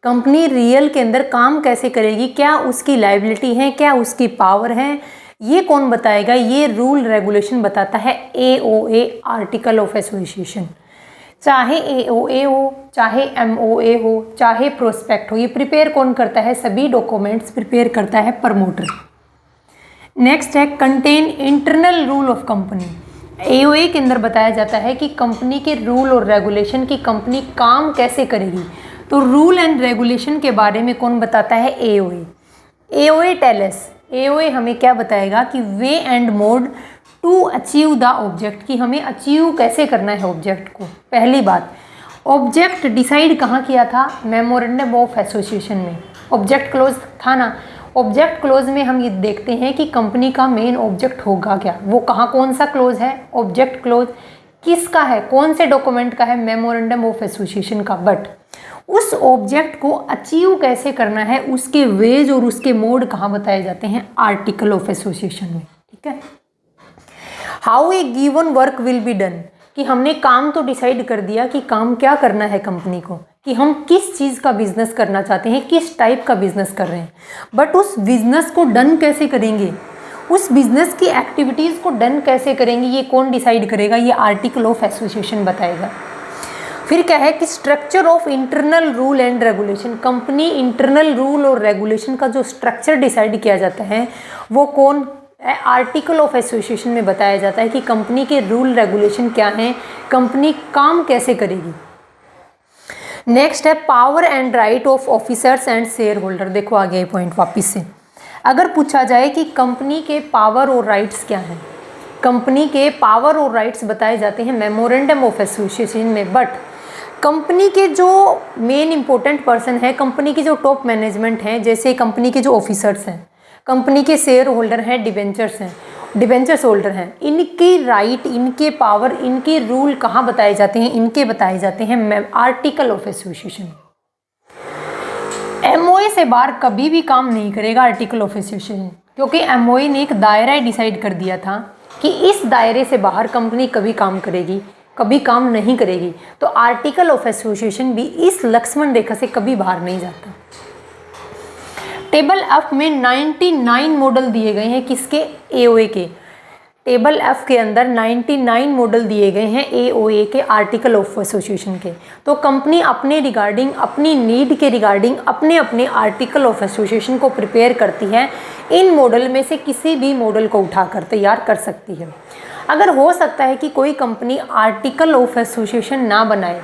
कंपनी रियल के अंदर काम कैसे करेगी, क्या उसकी लायबिलिटी है, क्या उसकी पावर है, ये कौन बताएगा? ये रूल रेगुलेशन बताता है AOA आर्टिकल ऑफ एसोसिएशन। चाहे AOA हो, चाहे MOA हो, चाहे प्रोस्पेक्ट हो, ये प्रिपेयर कौन करता है? सभी डॉक्यूमेंट्स प्रिपेयर करता है प्रमोटर। नेक्स्ट है contain internal rule of company. AOA के अंदर बताया जाता है कि कंपनी के रूल और रेगुलेशन की कंपनी काम कैसे करेगी। तो रूल एंड रेगुलेशन के बारे में कौन बताता है? AOA। AOA tell us, AOA हमें क्या बताएगा कि way and mode to achieve the object, कि हमें अचीव कैसे करना है ऑब्जेक्ट को। पहली बात, ऑब्जेक्ट डिसाइड कहाँ किया था? मेमोरेंडम ऑफ एसोसिएशन में। ऑब्जेक्ट क्लोज था ना, ऑब्जेक्ट क्लोज में हम ये देखते हैं कि कंपनी का मेन ऑब्जेक्ट होगा क्या, वो कहाँ, कौन सा क्लोज है? ऑब्जेक्ट क्लोज किसका है, कौन से डॉक्यूमेंट का है? मेमोरेंडम ऑफ एसोसिएशन का। बट उस ऑब्जेक्ट को अचीव कैसे करना है, उसके वेज और उसके मोड कहाँ बताए जाते हैं? आर्टिकल ऑफ एसोसिएशन में। ठीक है। How a given work will be done, कि हमने काम तो डिसाइड कर दिया कि काम क्या करना है कंपनी को, कि हम किस चीज़ का बिजनेस करना चाहते हैं, किस टाइप का बिजनेस कर रहे हैं, बट उस बिजनेस को डन कैसे करेंगे, उस बिजनेस की एक्टिविटीज़ को डन कैसे करेंगे, ये कौन डिसाइड करेगा? ये आर्टिकल ऑफ एसोसिएशन बताएगा। फिर क्या है कि structure of internal rule and regulation, company internal rule और रेगुलेशन का जो स्ट्रक्चर डिसाइड किया जाता है वो कौन? आर्टिकल ऑफ एसोसिएशन में बताया जाता है कि कंपनी के रूल रेगुलेशन क्या हैं, कंपनी काम कैसे करेगी। नेक्स्ट है power and right of officers and share holder. देखो आ गया पॉइंट वापस से। अगर पूछा जाए कि कंपनी के पावर और राइट्स क्या हैं, कंपनी के पावर और राइट्स बताए जाते हैं मेमोरेंडम ऑफ एसोसिएशन में। बट कंपनी के जो मेन इंपॉर्टेंट पर्सन है, कंपनी की जो टॉप मैनेजमेंट है, जैसे कंपनी के जो ऑफिसर्स हैं, कंपनी के शेयर होल्डर हैं, डिबेंचर्स होल्डर हैं, इनकी राइट, इनके पावर, इनके रूल कहाँ बताए जाते हैं? इनके बताए जाते हैं आर्टिकल ऑफ एसोसिएशन। MOA से बाहर कभी भी काम नहीं करेगा आर्टिकल ऑफ एसोसिएशन, क्योंकि MOA ने एक दायरा डिसाइड कर दिया था कि इस दायरे से बाहर कंपनी कभी काम करेगी, कभी काम नहीं करेगी। तो आर्टिकल ऑफ एसोसिएशन भी इस लक्ष्मण रेखा से कभी बाहर नहीं जाता। टेबल F में 99 मॉडल दिए गए हैं, किसके? AOA के। टेबल F के अंदर 99 मॉडल दिए गए हैं AOA के आर्टिकल ऑफ एसोसिएशन के। तो कंपनी अपने रिगार्डिंग, अपनी नीड के रिगार्डिंग अपने अपने आर्टिकल ऑफ एसोसिएशन को प्रिपेयर करती है। इन मॉडल में से किसी भी मॉडल को उठाकर तैयार कर सकती है। अगर हो सकता है कि कोई कंपनी आर्टिकल ऑफ एसोसिएशन ना बनाए,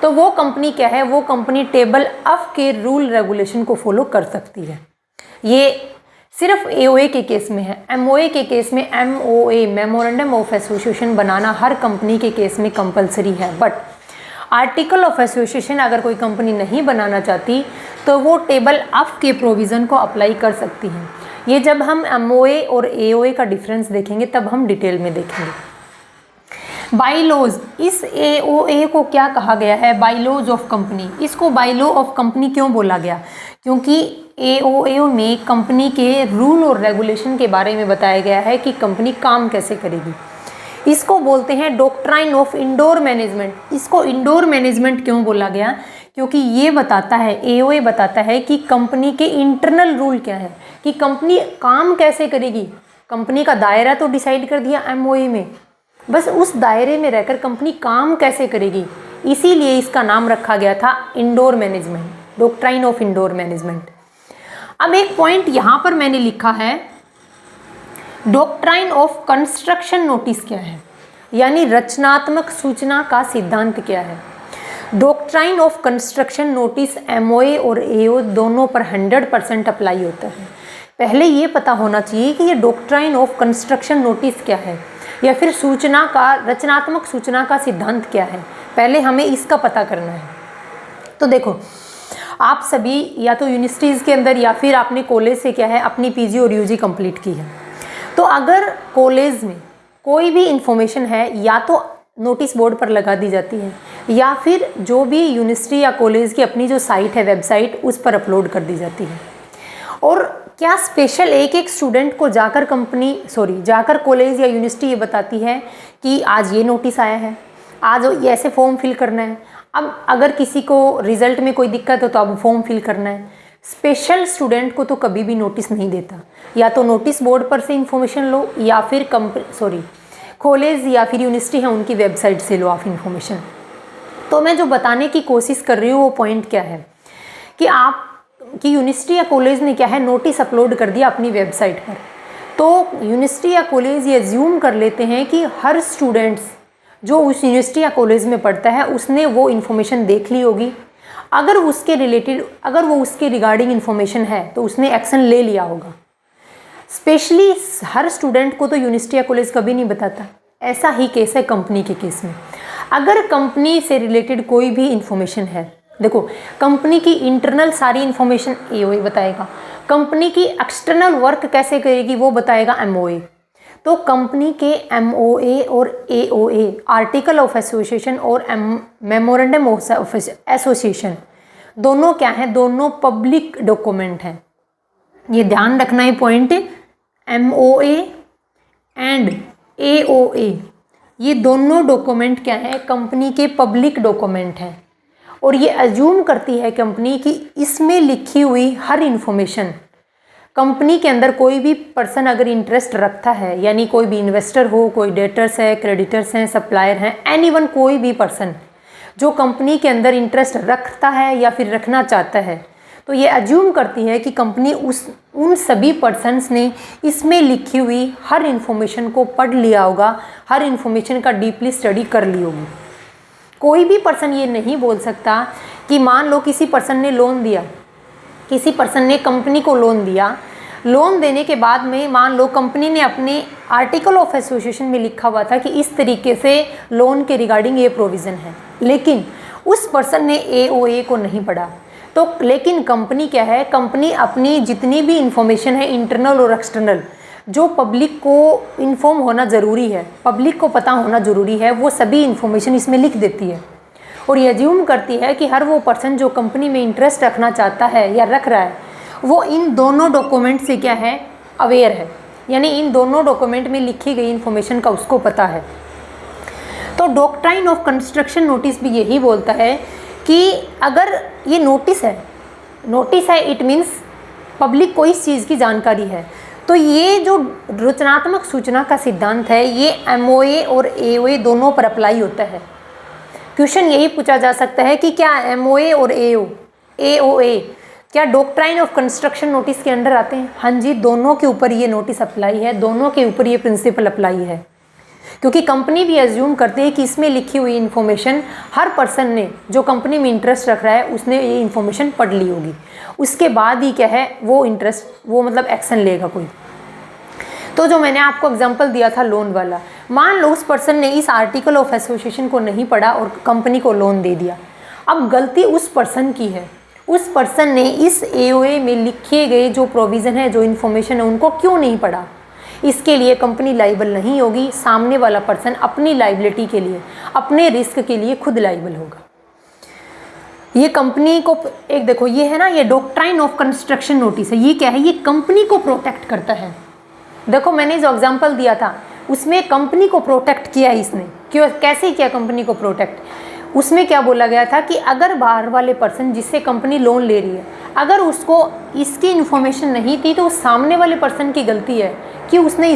तो वो कंपनी क्या है? वो कंपनी टेबल F के रूल रेगुलेशन को फॉलो कर सकती है। ये सिर्फ AOA के केस में है। MOA के केस में MOA memorandum of association banana her company के केस में कंपलसरी है। बट आर्टिकल ऑफ एसोसिएशन अगर कोई कंपनी नहीं बनाना चाहती तो वो टेबल F के प्रोविज़न को अप्लाई कर सकती है। ये जब हम MOA और AOA का डिफरेंस देखेंगे तब हम डिटेल में देखेंगे। बाईलॉज, इस AOA को क्या कहा गया है? Bylaws of company. इसको बाईलॉ ऑफ कंपनी क्यों बोला गया? क्योंकि AOA में कंपनी के रूल और रेगुलेशन के बारे में बताया गया है कि कंपनी काम कैसे करेगी। इसको बोलते हैं डॉक्ट्राइन ऑफ इंडोर मैनेजमेंट। इसको इंडोर मैनेजमेंट क्यों बोला गया? क्योंकि ये बताता है, AOA बताता है कि कंपनी के इंटरनल रूल क्या है, कि कंपनी काम कैसे करेगी। कंपनी का दायरा तो डिसाइड कर दिया MOA में, बस उस दायरे में रहकर कंपनी काम कैसे करेगी, इसीलिए इसका नाम रखा गया था indoor management, doctrine of indoor management. अब एक पॉइंट यहाँ पर मैंने लिखा है, डॉक्ट्राइन ऑफ कंस्ट्रक्शन नोटिस क्या है, यानी रचनात्मक सूचना का सिद्धांत क्या है। Doctrine of construction notice MOA और AO दोनों पर 100% अप्लाई होता है। पहले ये पता होना चाहिए कि ये डॉक्ट्राइन ऑफ कंस्ट्रक्शन नोटिस क्या है, या फिर सूचना का रचनात्मक सूचना का सिद्धांत क्या है। पहले हमें इसका पता करना है। तो देखो, आप सभी या तो यूनिवर्सिटीज़ के अंदर या फिर आपने कॉलेज से क्या है अपनी पीजी और यूजी कंप्लीट की है। तो अगर कॉलेज में कोई भी इंफॉर्मेशन है या तो नोटिस बोर्ड पर लगा दी जाती है, या फिर जो भी यूनिवर्सिटी या कॉलेज की अपनी जो साइट है, वेबसाइट, उस पर अपलोड कर दी जाती है। और क्या स्पेशल एक एक स्टूडेंट को जाकर जाकर कॉलेज या यूनिवर्सिटी ये बताती है कि आज ये नोटिस आया है, आज ये ऐसे फॉर्म फिल करना है। अब अगर किसी को रिजल्ट में कोई दिक्कत हो तो अब फॉर्म फिल करना है। स्पेशल स्टूडेंट को तो कभी भी नोटिस नहीं देता। या तो नोटिस बोर्ड पर से इंफॉर्मेशन लो, या फिर कॉलेज या फिर यूनिवर्सिटी है उनकी वेबसाइट से लो आप इंफॉर्मेशन। तो मैं जो बताने की कोशिश कर रही हूँ वो पॉइंट क्या है कि यूनिवर्सिटी या कॉलेज ने क्या है नोटिस अपलोड कर दिया अपनी वेबसाइट पर। तो यूनिवर्सिटी या कॉलेज ये अज्यूम कर लेते हैं कि हर स्टूडेंट्स जो उस यूनिवर्सिटी या कॉलेज में पढ़ता है उसने वो इन्फॉर्मेशन देख ली होगी। अगर वो उसके रिगार्डिंग इन्फॉर्मेशन है तो उसने एक्शन ले लिया होगा। स्पेशली हर स्टूडेंट को तो यूनिवर्सिटी या कॉलेज कभी नहीं बताता। ऐसा ही केस है कंपनी के केस में। अगर कंपनी से रिलेटेड कोई भी इन्फॉर्मेशन है, देखो कंपनी की इंटरनल सारी इन्फॉर्मेशन एओए बताएगा, कंपनी की एक्सटर्नल वर्क कैसे करेगी वो बताएगा एमओए। तो कंपनी के एमओए और एओए, आर्टिकल ऑफ एसोसिएशन और मेमोरेंडम ऑफ एसोसिएशन, दोनों क्या है? दोनों पब्लिक डॉक्यूमेंट हैं। ये ध्यान रखना है पॉइंट। एमओए एंड एओए ये दोनों डॉक्यूमेंट क्या है? कंपनी के पब्लिक डॉक्यूमेंट हैं। और ये अज्यूम करती है कंपनी कि इसमें लिखी हुई हर इन्फॉर्मेशन, कंपनी के अंदर कोई भी पर्सन अगर इंटरेस्ट रखता है, यानी कोई भी इन्वेस्टर हो, कोई डेटर्स है, क्रेडिटर्स हैं, सप्लायर हैं, एनीवन, कोई भी पर्सन जो कंपनी के अंदर इंटरेस्ट रखता है या फिर रखना चाहता है, तो ये अज्यूम करती है कि कंपनी उन सभी पर्सन्स ने इसमें लिखी हुई हर इन्फॉर्मेशन को पढ़ लिया होगा, हर इन्फॉर्मेशन का डीपली स्टडी कर ली होगी। कोई भी पर्सन ये नहीं बोल सकता कि मान लो किसी पर्सन ने लोन दिया, किसी पर्सन ने कंपनी को लोन दिया, लोन देने के बाद में मान लो कंपनी ने अपने आर्टिकल ऑफ एसोसिएशन में लिखा हुआ था कि इस तरीके से लोन के रिगार्डिंग ये प्रोविज़न है, लेकिन उस पर्सन ने एओए को नहीं पढ़ा। तो लेकिन कंपनी क्या है? कंपनी अपनी जितनी भी इंफॉर्मेशन है इंटरनल और एक्सटर्नल, जो पब्लिक को इन्फॉर्म होना ज़रूरी है, पब्लिक को पता होना ज़रूरी है, वो सभी इन्फॉर्मेशन इसमें लिख देती है। और ये अज्यूम करती है कि हर वो पर्सन जो कंपनी में इंटरेस्ट रखना चाहता है या रख रहा है, वो इन दोनों डॉक्यूमेंट से क्या है? अवेयर है, यानी इन दोनों डॉक्यूमेंट में लिखी गई इन्फॉर्मेशन का उसको पता है। तो डॉक्ट्राइन ऑफ कंस्ट्रक्शन नोटिस भी यही बोलता है कि अगर ये नोटिस है इट मीन्स पब्लिक को इस चीज़ की जानकारी है। तो ये जो रचनात्मक सूचना का सिद्धांत है ये एमओए और एओए दोनों पर अप्लाई होता है। क्वेश्चन यही पूछा जा सकता है कि क्या एमओए और एओए क्या डॉक्ट्राइन ऑफ कंस्ट्रक्शन नोटिस के अंडर आते हैं? हाँ जी, दोनों के ऊपर ये नोटिस अप्लाई है, दोनों के ऊपर ये प्रिंसिपल अप्लाई है। क्योंकि कंपनी भी एज्यूम करते हैं कि इसमें लिखी हुई इन्फॉर्मेशन हर पर्सन ने जो कंपनी में इंटरेस्ट रख रहा है उसने ये इन्फॉर्मेशन पढ़ ली होगी, उसके बाद ही क्या है वो मतलब एक्शन लेगा कोई। तो जो मैंने आपको एग्जांपल दिया था लोन वाला, मान लो उस पर्सन ने इस आर्टिकल ऑफ एसोसिएशन को नहीं पढ़ा और कंपनी को लोन दे दिया। अब गलती उस पर्सन की है, उस पर्सन ने इस एओए में लिखे गए जो प्रोविज़न है, जो इन्फॉर्मेशन है, उनको क्यों नहीं पढ़ा। इसके लिए कंपनी लाइबल नहीं होगी, सामने वाला पर्सन अपनी लाइबिलिटी के लिए, अपने रिस्क के लिए खुद लाइबल होगा। ये कंपनी को एक देखो, ये है ना, ये डॉक्ट्राइन ऑफ कंस्ट्रक्शन नोटिस है। ये क्या है? ये कंपनी को प्रोटेक्ट करता है। देखो मैंने जो एग्जांपल दिया था उसमें कंपनी को प्रोटेक्ट किया इसने। क्यों, कैसे किया कंपनी को प्रोटेक्ट? उसमें क्या बोला गया था कि अगर बाहर वाले पर्सन जिससे कंपनी लोन ले रही है, अगर उसको इसकी इन्फॉर्मेशन नहीं थी तो उस सामने वाले पर्सन की गलती है कि उसने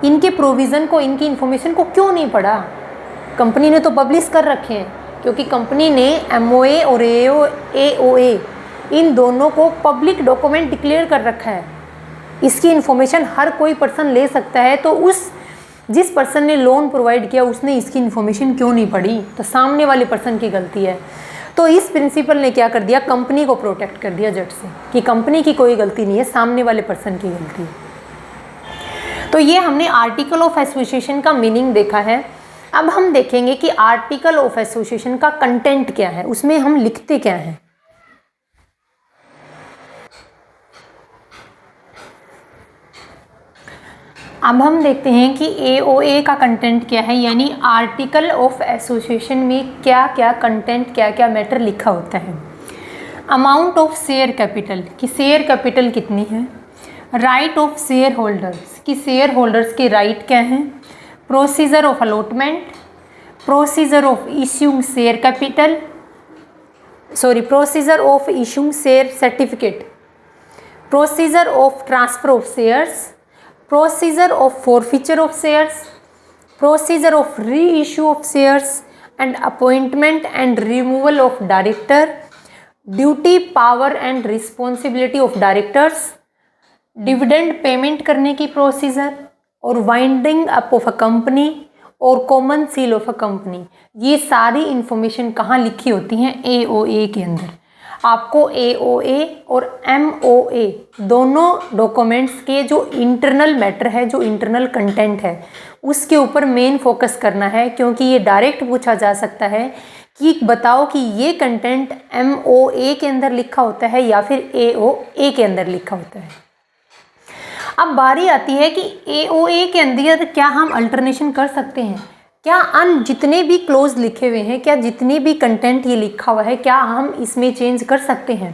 इनके प्रोविज़न को, इनकी इन्फॉर्मेशन को क्यों नहीं पढ़ा। कंपनी ने तो पब्लिश कर रखे हैं, क्योंकि कंपनी ने एमओए और एओए इन दोनों को पब्लिक डॉक्यूमेंट डिक्लेयर कर रखा है। इसकी इन्फॉर्मेशन हर कोई पर्सन ले सकता है। तो जिस पर्सन ने लोन प्रोवाइड किया उसने इसकी इन्फॉर्मेशन क्यों नहीं पढ़ी? तो सामने वाले पर्सन की गलती है। तो इस प्रिंसिपल ने क्या कर दिया, कंपनी को प्रोटेक्ट कर दिया जज से कि कंपनी की कोई गलती नहीं है, सामने वाले पर्सन की गलती है। तो ये हमने आर्टिकल ऑफ एसोसिएशन का मीनिंग देखा है। अब हम देखेंगे कि आर्टिकल ऑफ एसोसिएशन का कंटेंट क्या है, उसमें हम लिखते क्या हैं। अब हम देखते हैं कि AOA का कंटेंट क्या है, यानी आर्टिकल ऑफ एसोसिएशन में क्या क्या कंटेंट, क्या क्या मैटर लिखा होता है। अमाउंट ऑफ शेयर कैपिटल, कि शेयर कैपिटल कितनी है। राइट ऑफ शेयर होल्डर्स, कि शेयर होल्डर्स के राइट क्या हैं। Procedure of allotment, procedure of issuing share capital, procedure of issuing share certificate, procedure of transfer of shares, procedure of forfeiture of shares, procedure of reissue of shares and appointment and removal of director, duty, power and responsibility of directors, dividend payment करने की procedure, और winding up of a company और common seal of a company. ये सारी information कहाँ लिखी होती हैं, AOA के अंदर। आपको AOA और MOA दोनों डॉक्यूमेंट्स के जो इंटरनल मैटर है, जो इंटरनल कंटेंट है, उसके ऊपर मेन फोकस करना है, क्योंकि ये डायरेक्ट पूछा जा सकता है कि बताओ कि ये कंटेंट MOA के अंदर लिखा होता है या फिर AOA के अंदर लिखा होता है। अब बारी आती है कि AOA के अंदर क्या हम अल्टरनेशन कर सकते हैं, क्या जितने भी क्लोज लिखे हुए हैं, क्या जितने भी कंटेंट ये लिखा हुआ है, क्या हम इसमें चेंज कर सकते हैं।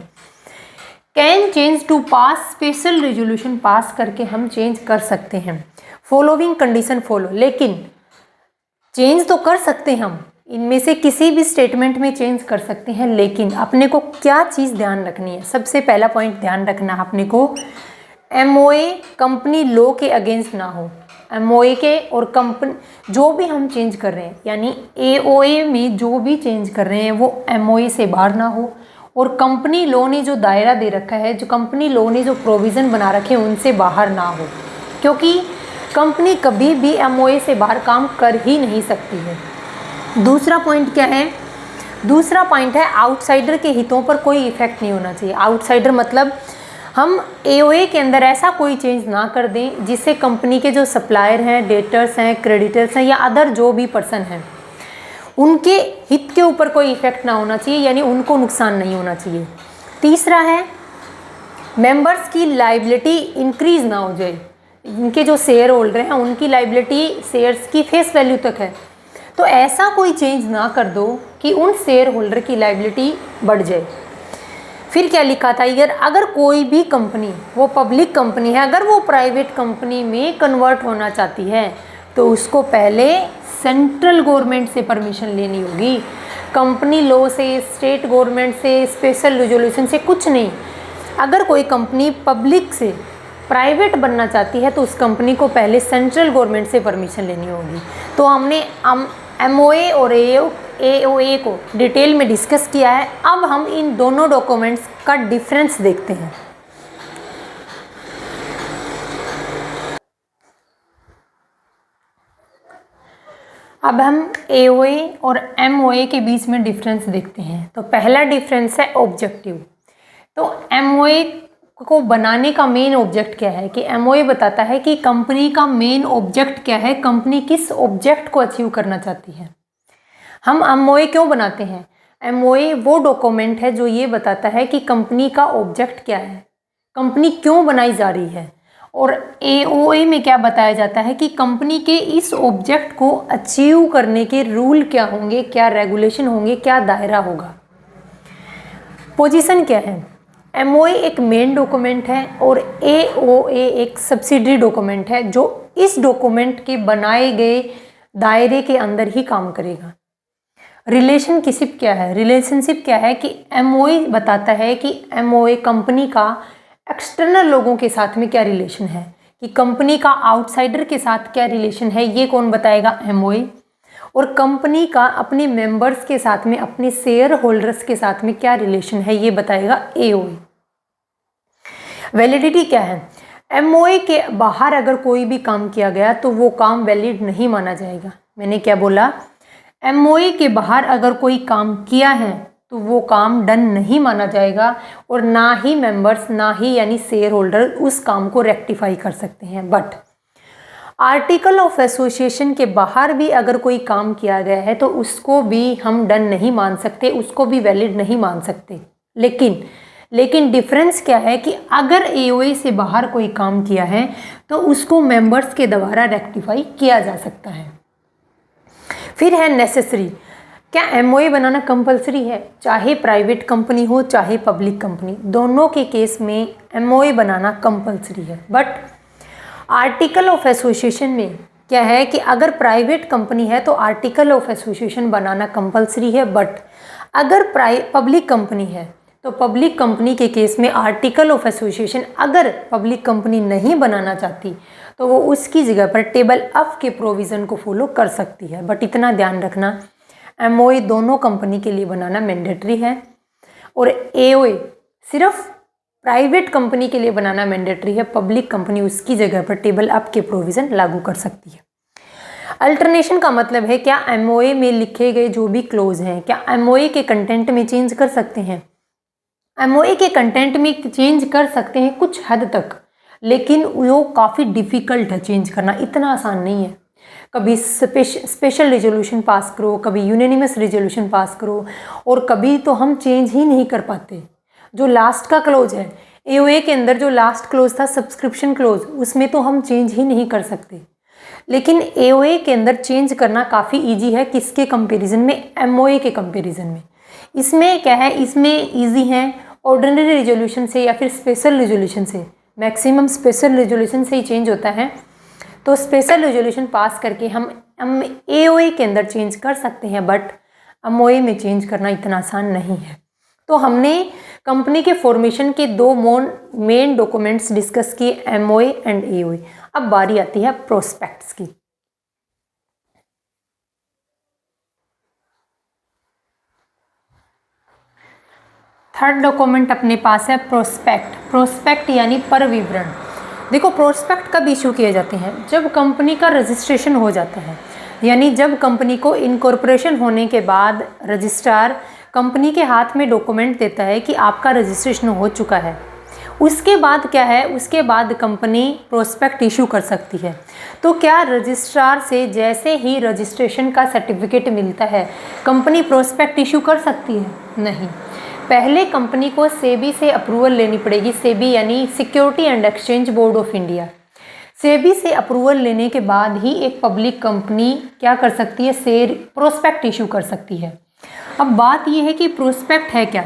Can change to pass special resolution pass करके हम चेंज कर सकते हैं। फॉलोइंग कंडीशन फॉलो, लेकिन चेंज तो कर सकते हैं हम, इनमें से किसी भी स्टेटमेंट में चेंज कर सकते हैं, लेकिन अपने को क्या चीज़ ध्यान रखनी है। सबसे पहला पॉइंट ध्यान रखना है अपने को, MOA कंपनी लॉ के अगेंस्ट ना हो। MOA के और कंपनी जो भी हम चेंज कर रहे हैं, यानी AOA में जो भी चेंज कर रहे हैं वो MOA से बाहर ना हो, और कंपनी लॉ ने जो दायरा दे रखा है, जो कंपनी लॉ ने जो प्रोविज़न बना रखे हैं, उनसे बाहर ना हो, क्योंकि कंपनी कभी भी MOA से बाहर काम कर ही नहीं सकती है। दूसरा पॉइंट क्या है, दूसरा पॉइंट है आउटसाइडर के हितों पर कोई इफेक्ट नहीं होना चाहिए। आउटसाइडर मतलब हम AOA के अंदर ऐसा कोई चेंज ना कर दें जिससे कंपनी के जो सप्लायर हैं, डेटर्स हैं, क्रेडिटर्स हैं या अदर जो भी पर्सन हैं, उनके हित के ऊपर कोई इफेक्ट ना होना चाहिए, यानी उनको नुकसान नहीं होना चाहिए। तीसरा है मेंबर्स की लाइबिलिटी इंक्रीज ना हो जाए। इनके जो शेयर होल्डर हैं उनकी लाइबिलिटी शेयर्स की फेस वैल्यू तक है, तो ऐसा कोई चेंज ना कर दो कि उन शेयर होल्डर की लाइबिलिटी बढ़ जाए। फिर क्या लिखा था, अगर कोई भी कंपनी, वो पब्लिक कंपनी है, अगर वो प्राइवेट कंपनी में कन्वर्ट होना चाहती है तो उसको पहले सेंट्रल गवर्नमेंट से परमिशन लेनी होगी। कंपनी लॉ से, स्टेट गवर्नमेंट से, स्पेशल रेजोल्यूशन से कुछ नहीं। अगर कोई कंपनी पब्लिक से प्राइवेट बनना चाहती है तो उस कंपनी को पहले सेंट्रल गवर्नमेंट से परमिशन लेनी होगी। तो हमने MOA और AOA को डिटेल में डिस्कस किया है। अब हम इन दोनों डॉक्यूमेंट्स का डिफरेंस देखते हैं। अब हम AOA और MOA के बीच में डिफरेंस देखते हैं। तो पहला डिफरेंस है ऑब्जेक्टिव। तो MOA को बनाने का मेन ऑब्जेक्ट क्या है, कि MOA बताता है कि कंपनी का मेन ऑब्जेक्ट क्या है, कंपनी किस ऑब्जेक्ट को अचीव करना चाहती है। हम MOA क्यों बनाते हैं, MOA वो डॉक्यूमेंट है जो ये बताता है कि कंपनी का ऑब्जेक्ट क्या है, कंपनी क्यों बनाई जा रही है। और AOA में क्या बताया जाता है कि कंपनी के इस ऑब्जेक्ट को अचीव करने के रूल क्या होंगे, क्या रेगुलेशन होंगे, क्या दायरा होगा। पोजीशन क्या है, MOA एक मेन डॉक्यूमेंट है और AOA एक सब्सिडरी डॉक्यूमेंट है जो इस डॉक्यूमेंट के बनाए गए दायरे के अंदर ही काम करेगा। रिलेशनशिप क्या है, रिलेशनशिप क्या है कि MOA बताता है कि MOA कंपनी का एक्सटर्नल लोगों के साथ में क्या रिलेशन है, कि कंपनी का आउटसाइडर के साथ क्या रिलेशन है, ये कौन बताएगा, MOA। और कंपनी का अपने मेंबर्स के साथ में, अपने शेयर होल्डर्स के साथ में क्या रिलेशन है, ये बताएगा AOA। वैलिडिटी क्या है, MOA के बाहर अगर कोई भी काम किया गया तो वो काम वैलिड नहीं माना जाएगा। मैंने क्या बोला, MOA के बाहर अगर कोई काम किया है तो वो काम डन नहीं माना जाएगा और ना ही मेंबर्स, ना ही यानी शेयर होल्डर उस काम को रेक्टिफाई कर सकते हैं। बट आर्टिकल ऑफ एसोसिएशन के बाहर भी अगर कोई काम किया गया है तो उसको भी हम डन नहीं मान सकते, उसको भी वैलिड नहीं मान सकते। लेकिन डिफरेंस क्या है कि अगर एओए से बाहर कोई काम किया है तो उसको मेंबर्स के द्वारा रेक्टिफाई किया जा सकता है। फिर है नेसेसरी। क्या एमओए बनाना कंपलसरी है? चाहे प्राइवेट कंपनी हो चाहे पब्लिक कंपनी, दोनों के केस में एमओए बनाना कंपलसरी है। बट आर्टिकल ऑफ एसोसिएशन में क्या है कि अगर प्राइवेट कंपनी है तो article of association banana compulsory है। बट अगर पब्लिक कंपनी है तो पब्लिक कंपनी के केस में आर्टिकल ऑफ एसोसिएशन अगर पब्लिक कंपनी नहीं बनाना चाहती तो वो उसकी जगह पर टेबल एफ के प्रोविज़न को फॉलो कर सकती है। बट इतना ध्यान रखना, एमओए दोनों कंपनी के लिए बनाना मैंडेटरी है और एओए सिर्फ प्राइवेट कंपनी के लिए बनाना मैंडेटरी है। पब्लिक कंपनी उसकी जगह पर टेबल एफ के प्रोविज़न लागू कर सकती है। अल्टरनेशन का मतलब है क्या एमओए में लिखे गए जो भी क्लोज हैं क्या एमओए के कंटेंट में चेंज कर सकते हैं? एमओए के कंटेंट में चेंज कर सकते हैं कुछ हद तक, लेकिन वो काफ़ी डिफ़िकल्ट है चेंज करना, इतना आसान नहीं है। कभी स्पेशल रेजोल्यूशन पास करो, कभी यूनानिमस रेजोल्यूशन पास करो, और कभी तो हम चेंज ही नहीं कर पाते। जो लास्ट का क्लोज है एओए के अंदर, जो लास्ट क्लोज था सब्सक्रिप्शन क्लोज, उसमें तो हम चेंज ही नहीं कर सकते। लेकिन एओए के अंदर चेंज करना काफ़ी ईजी है। किसके कंपेरिजन में? एमओए के कंपेरिजन में। इसमें क्या है, इसमें ईजी है ऑर्डिनरी रेजोल्यूशन से या फिर स्पेशल रेजोल्यूशन से। मैक्सिमम स्पेशल रेजोल्यूशन से ही चेंज होता है, तो स्पेशल रेजोल्यूशन पास करके हम एओए के अंदर चेंज कर सकते हैं। बट एमओए में चेंज करना इतना आसान नहीं है। तो हमने कंपनी के फॉर्मेशन के दो मेन डॉक्यूमेंट्स डिस्कस किए, एमओए एंड एओए। अब बारी आती है प्रोस्पेक्ट्स की। थर्ड डॉक्यूमेंट अपने पास है प्रोस्पेक्ट। प्रोस्पेक्ट यानी पर विवरण। देखो, प्रोस्पेक्ट कब इशू किए जाते हैं? जब कंपनी का रजिस्ट्रेशन हो जाता है, यानी जब कंपनी को इनकॉर्पोरेशन होने के बाद रजिस्ट्रार कंपनी के हाथ में डॉक्यूमेंट देता है कि आपका रजिस्ट्रेशन हो चुका है। उसके बाद क्या है, उसके बाद कंपनी प्रोस्पेक्ट इशू कर सकती है। तो क्या रजिस्ट्रार से जैसे ही रजिस्ट्रेशन का सर्टिफिकेट मिलता है कंपनी प्रोस्पेक्ट इशू कर सकती है? नहीं, पहले कंपनी को सेबी से अप्रूवल लेनी पड़ेगी। सेबी यानी security and exchange board of India. SEBI से अप्रूवल लेने के बाद ही एक पब्लिक कंपनी क्या कर सकती है, शेयर प्रोस्पेक्ट इशू कर सकती है। अब बात यह है कि प्रोस्पेक्ट है क्या।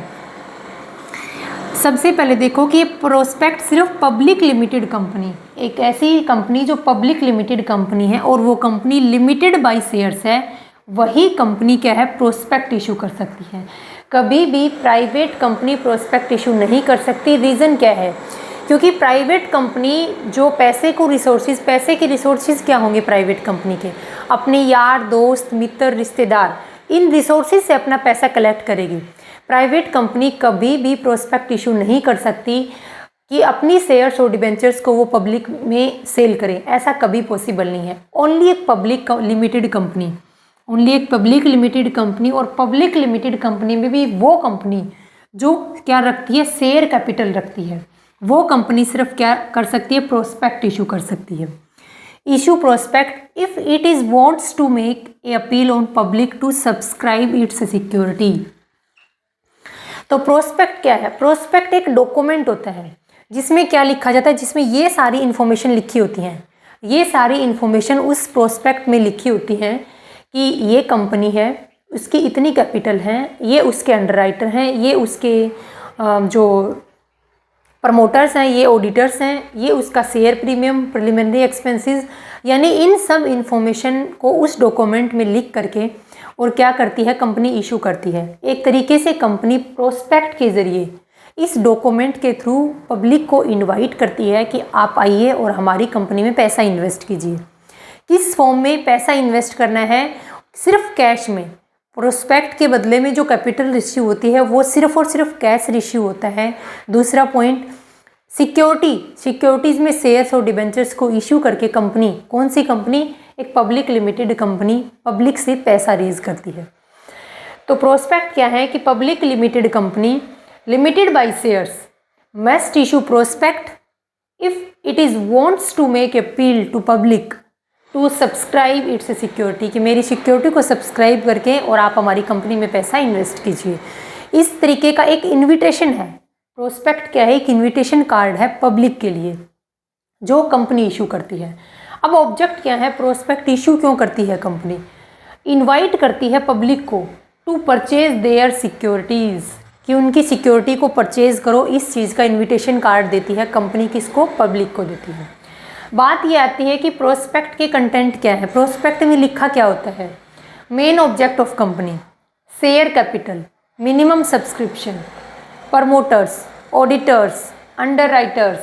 सबसे पहले देखो कि प्रोस्पेक्ट सिर्फ पब्लिक लिमिटेड कंपनी, एक ऐसी कंपनी जो पब्लिक लिमिटेड कंपनी है और वो कंपनी लिमिटेड बाय शेयर्स है, वही कंपनी क्या है, प्रोस्पेक्ट इशू कर सकती है। कभी भी प्राइवेट कंपनी प्रोस्पेक्ट इशू नहीं कर सकती। रीज़न क्या है? क्योंकि प्राइवेट कंपनी जो पैसे के रिसोर्सेज क्या होंगे प्राइवेट कंपनी के? अपने यार दोस्त मित्र रिश्तेदार, इन रिसोर्सेज से अपना पैसा कलेक्ट करेगी। प्राइवेट कंपनी कभी भी प्रोस्पेक्ट इशू नहीं कर सकती कि अपनी शेयर्स और डिबेंचर्स को वो पब्लिक में सेल करें, ऐसा कभी पॉसिबल नहीं है। ओनली एक पब्लिक लिमिटेड कंपनी, और पब्लिक लिमिटेड कंपनी में भी वो कंपनी जो क्या रखती है, शेयर कैपिटल रखती है, वो कंपनी सिर्फ क्या कर सकती है, प्रोस्पेक्ट इशू कर सकती है। Issue prospect if it is wants to make a appeal on public to subscribe its security. तो प्रोस्पेक्ट क्या है? प्रोस्पेक्ट एक डॉक्यूमेंट होता है जिसमें क्या लिखा जाता है, जिसमें ये सारी इन्फॉर्मेशन लिखी होती हैं। ये सारी इन्फॉर्मेशन उस प्रोस्पेक्ट में लिखी होती हैं कि ये कंपनी है, उसकी इतनी कैपिटल है, ये उसके अंडरराइटर हैं, ये उसके जो प्रमोटर्स हैं, ये ऑडिटर्स हैं, ये उसका शेयर प्रीमियम, प्रिलिमिनरी एक्सपेंसेस, यानी इन सब इन्फॉर्मेशन को उस डॉक्यूमेंट में लिख करके और क्या करती है, कंपनी इशू करती है। एक तरीके से कंपनी प्रोस्पेक्ट के ज़रिए इस डॉक्यूमेंट के थ्रू पब्लिक को इनवाइट करती है कि आप आइए और हमारी कंपनी में पैसा इन्वेस्ट कीजिए। किस फॉर्म में पैसा इन्वेस्ट करना है? सिर्फ कैश में। प्रोस्पेक्ट के बदले में जो कैपिटल रिश्यू होती है वो सिर्फ और सिर्फ कैश रिश्यू होता है। दूसरा पॉइंट, सिक्योरिटीज़ में शेयर्स और डिबेंचर्स को इशू करके कंपनी, कौन सी कंपनी, एक पब्लिक लिमिटेड कंपनी, पब्लिक से पैसा रेज करती है। तो प्रोस्पेक्ट क्या है कि public limited company limited by shares must issue prospect if it is wants to make appeal to public to subscribe its security, कि मेरी सिक्योरिटी को सब्सक्राइब करके और आप हमारी कंपनी में पैसा इन्वेस्ट कीजिए। इस तरीके का एक इन्विटेशन है। प्रोस्पेक्ट क्या है? एक इन्विटेशन कार्ड है पब्लिक के लिए जो कंपनी इशू करती है। अब ऑब्जेक्ट क्या है? प्रोस्पेक्ट इशू क्यों करती है कंपनी? इनवाइट करती है पब्लिक को टू परचेज देयर सिक्योरिटीज़, कि उनकी सिक्योरिटी को परचेज करो, इस चीज़ का इनविटेशन कार्ड देती है कंपनी। किसको? पब्लिक को देती है। बात ये आती है कि प्रोस्पेक्ट के कंटेंट क्या है। प्रोस्पेक्ट में लिखा क्या होता है? Main object of company, share capital, minimum subscription, promoters, auditors, underwriters,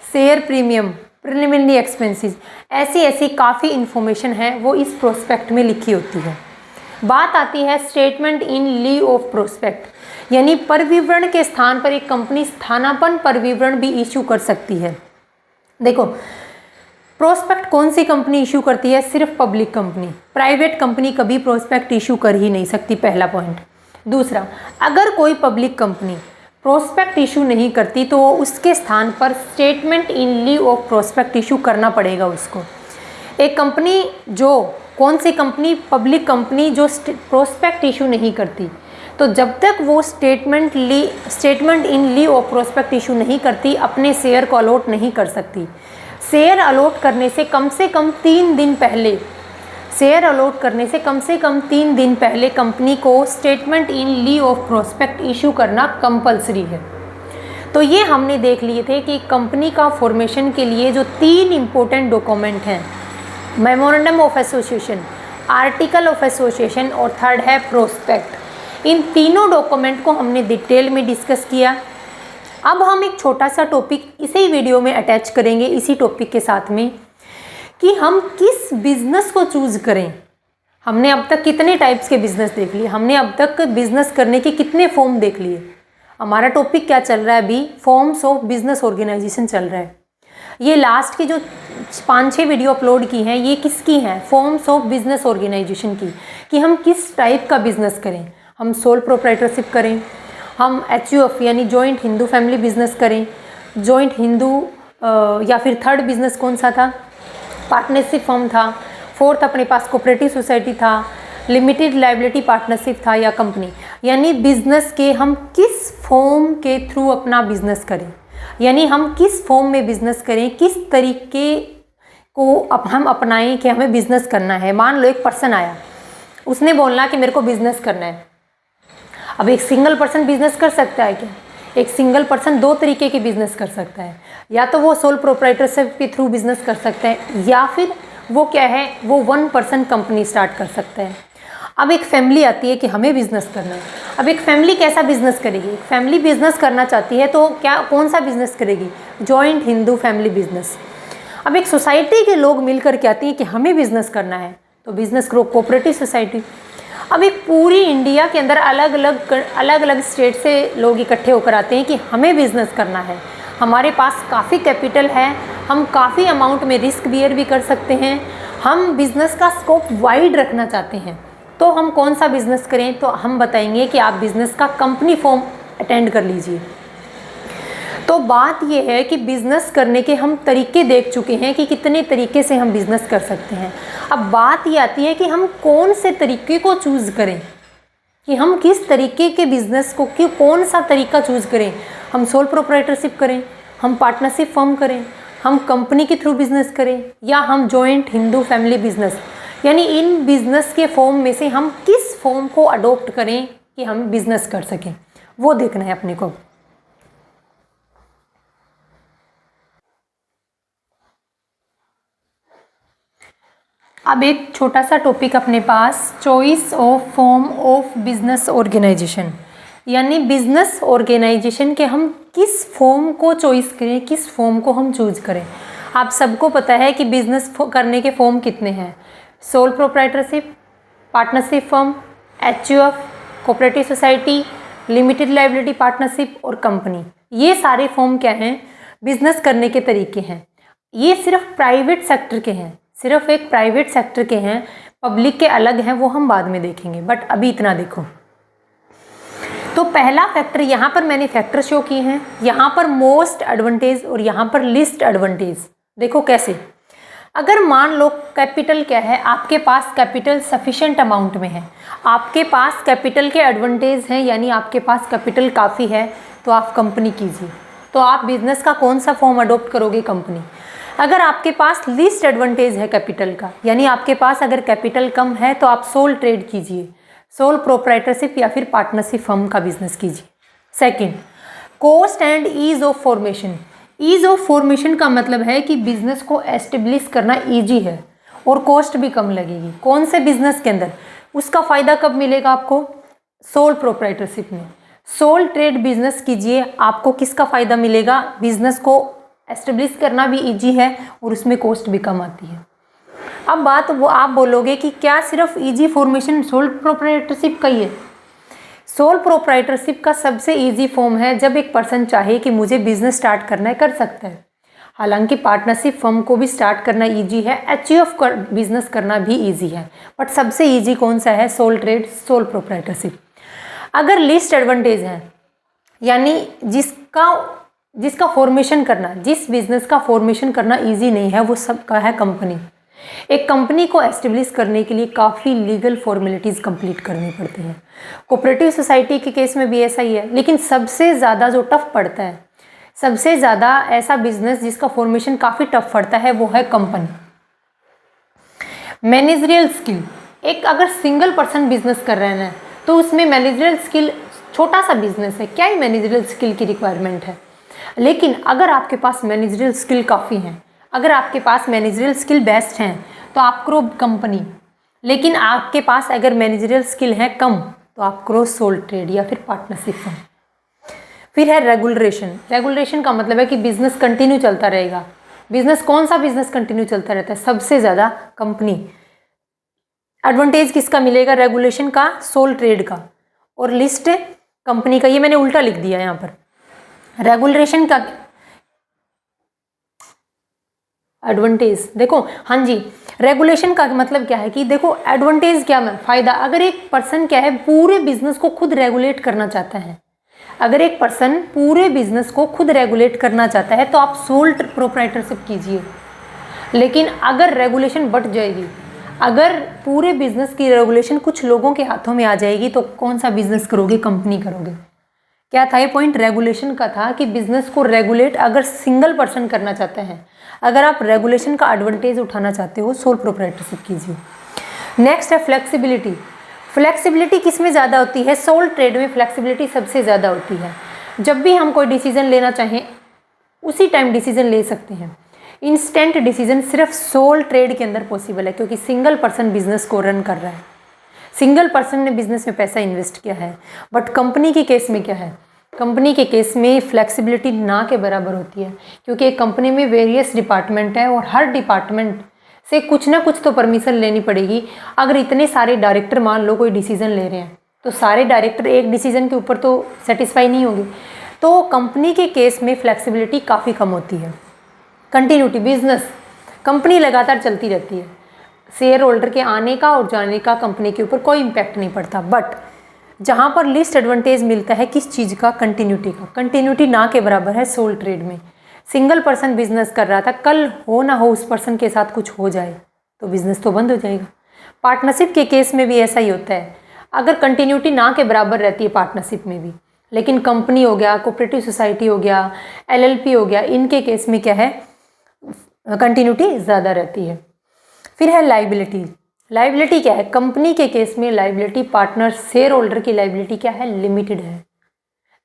share premium, preliminary expenses, ऐसी काफ़ी इन्फॉर्मेशन है वो इस प्रोस्पेक्ट में लिखी होती है। बात आती है statement in lieu of prospect, यानी परविवरण के स्थान पर एक कंपनी स्थानापन्न परविवरण भी इशू कर सकती है। देखो, प्रोस्पेक्ट कौन सी कंपनी इशू करती है? सिर्फ पब्लिक कंपनी। प्राइवेट कंपनी कभी प्रोस्पेक्ट इशू कर ही नहीं सकती, पहला पॉइंट। दूसरा, अगर कोई पब्लिक कंपनी प्रोस्पेक्ट इशू नहीं करती तो उसके स्थान पर statement in lieu of prospect issue करना पड़ेगा उसको। एक कंपनी जो, कौन सी कंपनी? पब्लिक कंपनी जो प्रोस्पेक्ट इशू नहीं करती, तो जब तक वो statement in lieu of prospect issue नहीं करती, अपने शेयर को अलॉट नहीं कर सकती। शेयर अलॉट करने से कम 3 दिन पहले, शेयर अलॉट करने से कम 3 दिन पहले कंपनी को statement in lieu of prospect issue करना कंपलसरी है। तो ये हमने देख लिए थे कि कंपनी का फॉर्मेशन के लिए जो 3 इम्पोर्टेंट डॉक्यूमेंट हैं, memorandum of association, article of association और थर्ड है प्रोस्पेक्ट। इन तीनों डॉक्यूमेंट को हमने डिटेल में डिस्कस किया। अब हम एक छोटा सा टॉपिक इसी वीडियो में अटैच करेंगे, इसी टॉपिक के साथ में, कि हम किस बिज़नेस को चूज़ करें। हमने अब तक कितने टाइप्स के बिज़नेस देख लिए, हमने अब तक बिज़नेस करने के कितने फॉर्म देख लिए। हमारा टॉपिक क्या चल रहा है अभी? फॉर्म्स ऑफ बिज़नेस ऑर्गेनाइजेशन चल रहा है। ये लास्ट की जो 5-6 वीडियो अपलोड की हैं, ये किसकी हैं? फॉर्म्स ऑफ बिज़नेस ऑर्गेनाइजेशन की, कि हम किस टाइप का बिज़नेस करें। हम सोल प्रोप्राइटरशिप करें, हम HUF यानी जॉइंट हिंदू फैमिली बिजनेस करें, जॉइंट हिंदू या फिर थर्ड बिजनेस कौन सा था? पार्टनरशिप फॉर्म था। फोर्थ अपने पास कोऑपरेटिव सोसाइटी था, लिमिटेड लायबिलिटी पार्टनरशिप था या कंपनी। यानी बिजनेस के हम किस फॉर्म के थ्रू अपना बिजनेस करें, यानी हम किस फॉर्म में बिजनेस करें, किस तरीके को हम अपनाएं कि हमें बिजनेस करना है। मान लो एक पर्सन आया, उसने बोलना कि मेरे को बिजनेस करना है। अब एक सिंगल पर्सन बिजनेस कर सकता है क्या? एक सिंगल पर्सन 2 तरीके के बिजनेस कर सकता है, या तो वो सोल प्रोप्राइटरशिप के थ्रू बिजनेस कर सकता है, या फिर वो क्या है, वो 1 पर्सन कंपनी स्टार्ट कर सकता है। अब एक फैमिली आती है कि हमें बिजनेस करना है। अब एक फैमिली कैसा बिजनेस करेगी? एक फैमिली बिजनेस करना चाहती है तो क्या, कौन सा बिजनेस करेगी? Joint Hindu family business. अब एक सोसाइटी के लोग मिलकर के आती है कि हमें बिजनेस करना है, तो बिजनेस करो कोऑपरेटिव सोसाइटी। अब एक पूरी इंडिया के अंदर अलग अलग स्टेट से लोग इकट्ठे होकर आते हैं कि हमें बिजनेस करना है, हमारे पास काफ़ी कैपिटल है, हम काफ़ी अमाउंट में रिस्क बियर भी कर सकते हैं, हम बिज़नेस का स्कोप वाइड रखना चाहते हैं, तो हम कौन सा बिज़नेस करें? तो हम बताएंगे कि आप बिज़नेस का कंपनी फॉर्म अटेंड कर लीजिए। तो बात ये है कि बिज़नेस करने के हम तरीके देख चुके हैं कि कितने तरीके से हम बिज़नेस कर सकते हैं। अब बात ये आती है कि हम कौन से तरीके को चूज़ करें, कि हम किस तरीके के बिज़नेस को, कि कौन सा तरीका चूज़ करें। हम सोल प्रोप्राइटरशिप करें, हम पार्टनरशिप फॉर्म करें, हम कंपनी के थ्रू बिज़नेस करें, या हम जॉइंट हिंदू फैमिली बिज़नेस। यानी इन बिज़नेस के फॉर्म में से हम किस फॉर्म को अडॉप्ट करें कि हम बिज़नेस कर सकें, वो देखना है अपने को। अब एक छोटा सा टॉपिक अपने पास, choice of form of business organisation, यानी बिजनेस ऑर्गेनाइजेशन के हम किस फॉर्म को चॉइस करें, किस फॉर्म को हम चूज करें। आप सबको पता है कि बिजनेस करने के फॉर्म कितने हैं? Sole proprietorship, partnership form, HUF, cooperative society, limited liability partnership और कंपनी। ये सारे फॉर्म क्या हैं? बिजनेस करने के तरीके हैं। ये सिर्फ प्राइवेट सेक्टर के हैं, सिर्फ एक प्राइवेट सेक्टर के हैं, पब्लिक के अलग हैं, वो हम बाद में देखेंगे, बट अभी इतना देखो। तो पहला फैक्टर, यहाँ पर मैंने फैक्टर शो किए हैं, यहाँ पर मोस्ट एडवांटेज और यहाँ पर लिस्ट एडवांटेज। देखो कैसे, अगर मान लो कैपिटल क्या है, आपके पास कैपिटल सफिशिएंट अमाउंट में है, आपके पास कैपिटल के एडवांटेज हैं, यानी आपके पास कैपिटल काफ़ी है, तो आप कंपनी कीजिए। तो आप बिजनेस का कौन सा फॉर्म अडोप्ट करोगे? कंपनी। अगर आपके पास लीस्ट एडवांटेज है कैपिटल का, यानी आपके पास अगर कैपिटल कम है, तो आप सोल ट्रेड कीजिए, सोल प्रोप्राइटरशिप या फिर पार्टनरशिप फर्म का बिजनेस कीजिए। Second, cost and ease of formation. Ease of formation का मतलब है कि बिजनेस को एस्टेब्लिश करना ईजी है और कॉस्ट भी कम लगेगी। कौन से बिजनेस के अंदर? उसका फ़ायदा कब मिलेगा आपको? सोल प्रोप्राइटरशिप में। सोल ट्रेड बिजनेस कीजिए, आपको किसका फ़ायदा मिलेगा? बिजनेस को एस्टेब्लिश करना भी ईजी है और उसमें कॉस्ट भी कम आती है। अब बात वो आप बोलोगे कि क्या सिर्फ ईजी फॉर्मेशन सोल प्रोप्राइटरशिप का ही है? सोल प्रोप्राइटरशिप का सबसे ईजी फॉर्म है, जब एक पर्सन चाहे कि मुझे बिजनेस स्टार्ट करना है, कर सकता है। हालांकि पार्टनरशिप फर्म को भी स्टार्ट करना ईजी है, एचयूएफ कर बिजनेस करना भी ईजी है, बट सबसे ईजी कौन सा है? Sole trade, sole proprietorship. अगर लिस्ट एडवांटेज है, यानी जिसका फॉर्मेशन करना, जिस बिजनेस का फॉर्मेशन करना ईजी नहीं है, वो सबका है कंपनी। एक कंपनी को एस्टेब्लिश करने के लिए काफ़ी लीगल फॉर्मेलिटीज़ कंप्लीट करनी पड़ती हैं। कोऑपरेटिव सोसाइटी के केस में भी ऐसा ही है, लेकिन सबसे ज़्यादा जो टफ पड़ता है, सबसे ज़्यादा ऐसा बिजनेस जिसका फॉर्मेशन काफ़ी टफ पड़ता है, वो है कंपनी। मैनेजरियल स्किल, एक अगर सिंगल पर्सन बिजनेस कर रहे हैं तो उसमें मैनेजरियल स्किल, छोटा सा बिजनेस है, क्या ही मैनेजरियल स्किल की रिक्वायरमेंट है। लेकिन अगर आपके पास मैनेजरियल स्किल काफ़ी हैं, अगर आपके पास मैनेजरियल स्किल बेस्ट हैं, तो आप करो कंपनी। लेकिन आपके पास अगर मैनेजरियल स्किल है कम, तो आप करो सोल ट्रेड या फिर पार्टनरशिप फर्म। फिर है रेगुलेशन। रेगुलेशन का मतलब है कि बिजनेस कंटिन्यू चलता रहेगा। बिजनेस, कौन सा बिजनेस कंटिन्यू चलता रहता है? सबसे ज़्यादा कंपनी। एडवांटेज किसका मिलेगा? रेगुलेशन का, सोल ट्रेड का, और लिस्ट कंपनी का। ये मैंने उल्टा लिख दिया यहाँ पर। रेगुलेशन का एडवांटेज देखो, हाँ जी, रेगुलेशन का मतलब क्या है कि देखो एडवांटेज क्या है, फायदा। अगर एक पर्सन क्या है, पूरे बिजनेस को खुद रेगुलेट करना चाहता है, अगर एक पर्सन पूरे बिजनेस को खुद रेगुलेट करना चाहता है, तो आप सोल प्रोप्राइटरशिप कीजिए। लेकिन अगर रेगुलेशन बढ़ जाएगी, अगर पूरे बिजनेस की रेगुलेशन कुछ लोगों के हाथों में आ जाएगी, तो कौन सा बिजनेस करोगे? कंपनी करोगे। क्या था ये पॉइंट? रेगुलेशन का था कि बिजनेस को रेगुलेट अगर सिंगल पर्सन करना चाहते हैं, अगर आप रेगुलेशन का एडवांटेज उठाना चाहते हो, सोल प्रोप्राइटरशिप कीजिए। नेक्स्ट है फ्लेक्सिबिलिटी। फ्लेक्सिबिलिटी किस में ज़्यादा होती है? सोल ट्रेड में फ्लेक्सिबिलिटी सबसे ज़्यादा होती है। जब भी हम कोई डिसीजन लेना चाहें, उसी टाइम डिसीजन ले सकते हैं। इंस्टेंट डिसीजन सिर्फ सोल ट्रेड के अंदर पॉसिबल है, क्योंकि सिंगल पर्सन बिजनेस को रन कर रहा है, सिंगल पर्सन ने बिजनेस में पैसा इन्वेस्ट किया है। बट कंपनी के केस में क्या है? कंपनी के केस में फ्लेक्सिबिलिटी ना के बराबर होती है, क्योंकि एक कंपनी में वेरियस डिपार्टमेंट है और हर डिपार्टमेंट से कुछ ना कुछ तो परमिशन लेनी पड़ेगी। अगर इतने सारे डायरेक्टर मान लो कोई डिसीजन ले रहे हैं, तो सारे डायरेक्टर एक डिसीजन के ऊपर तो सेटिस्फाई नहीं होंगे। तो कंपनी के केस में फ्लेक्सिबिलिटी काफ़ी कम होती है। कंटिन्यूटी, बिजनेस, कंपनी लगातार चलती रहती है, शेयर होल्डर के आने का और जाने का कंपनी के ऊपर कोई इम्पैक्ट नहीं पड़ता। बट जहाँ पर लिस्ट एडवांटेज मिलता है किस चीज़ का? कंटिन्यूटी का। कंटिन्यूटी ना के बराबर है सोल ट्रेड में। सिंगल पर्सन बिजनेस कर रहा था, कल हो ना हो उस पर्सन के साथ कुछ हो जाए तो बिजनेस तो बंद हो जाएगा। पार्टनरशिप के केस में भी ऐसा ही होता है। अगर कंटिन्यूटी ना के बराबर रहती है पार्टनरशिप में भी, लेकिन कंपनी हो गया, कोऑपरेटिव सोसाइटी हो गया, एलएलपी हो गया, इनके केस में क्या है? कंटिन्यूटी ज़्यादा रहती है। फिर है लाइबिलिटी। लाइबिलिटी क्या है? कंपनी के केस में लाइबिलिटी, पार्टनर शेयर होल्डर की लाइबिलिटी क्या है? लिमिटेड है।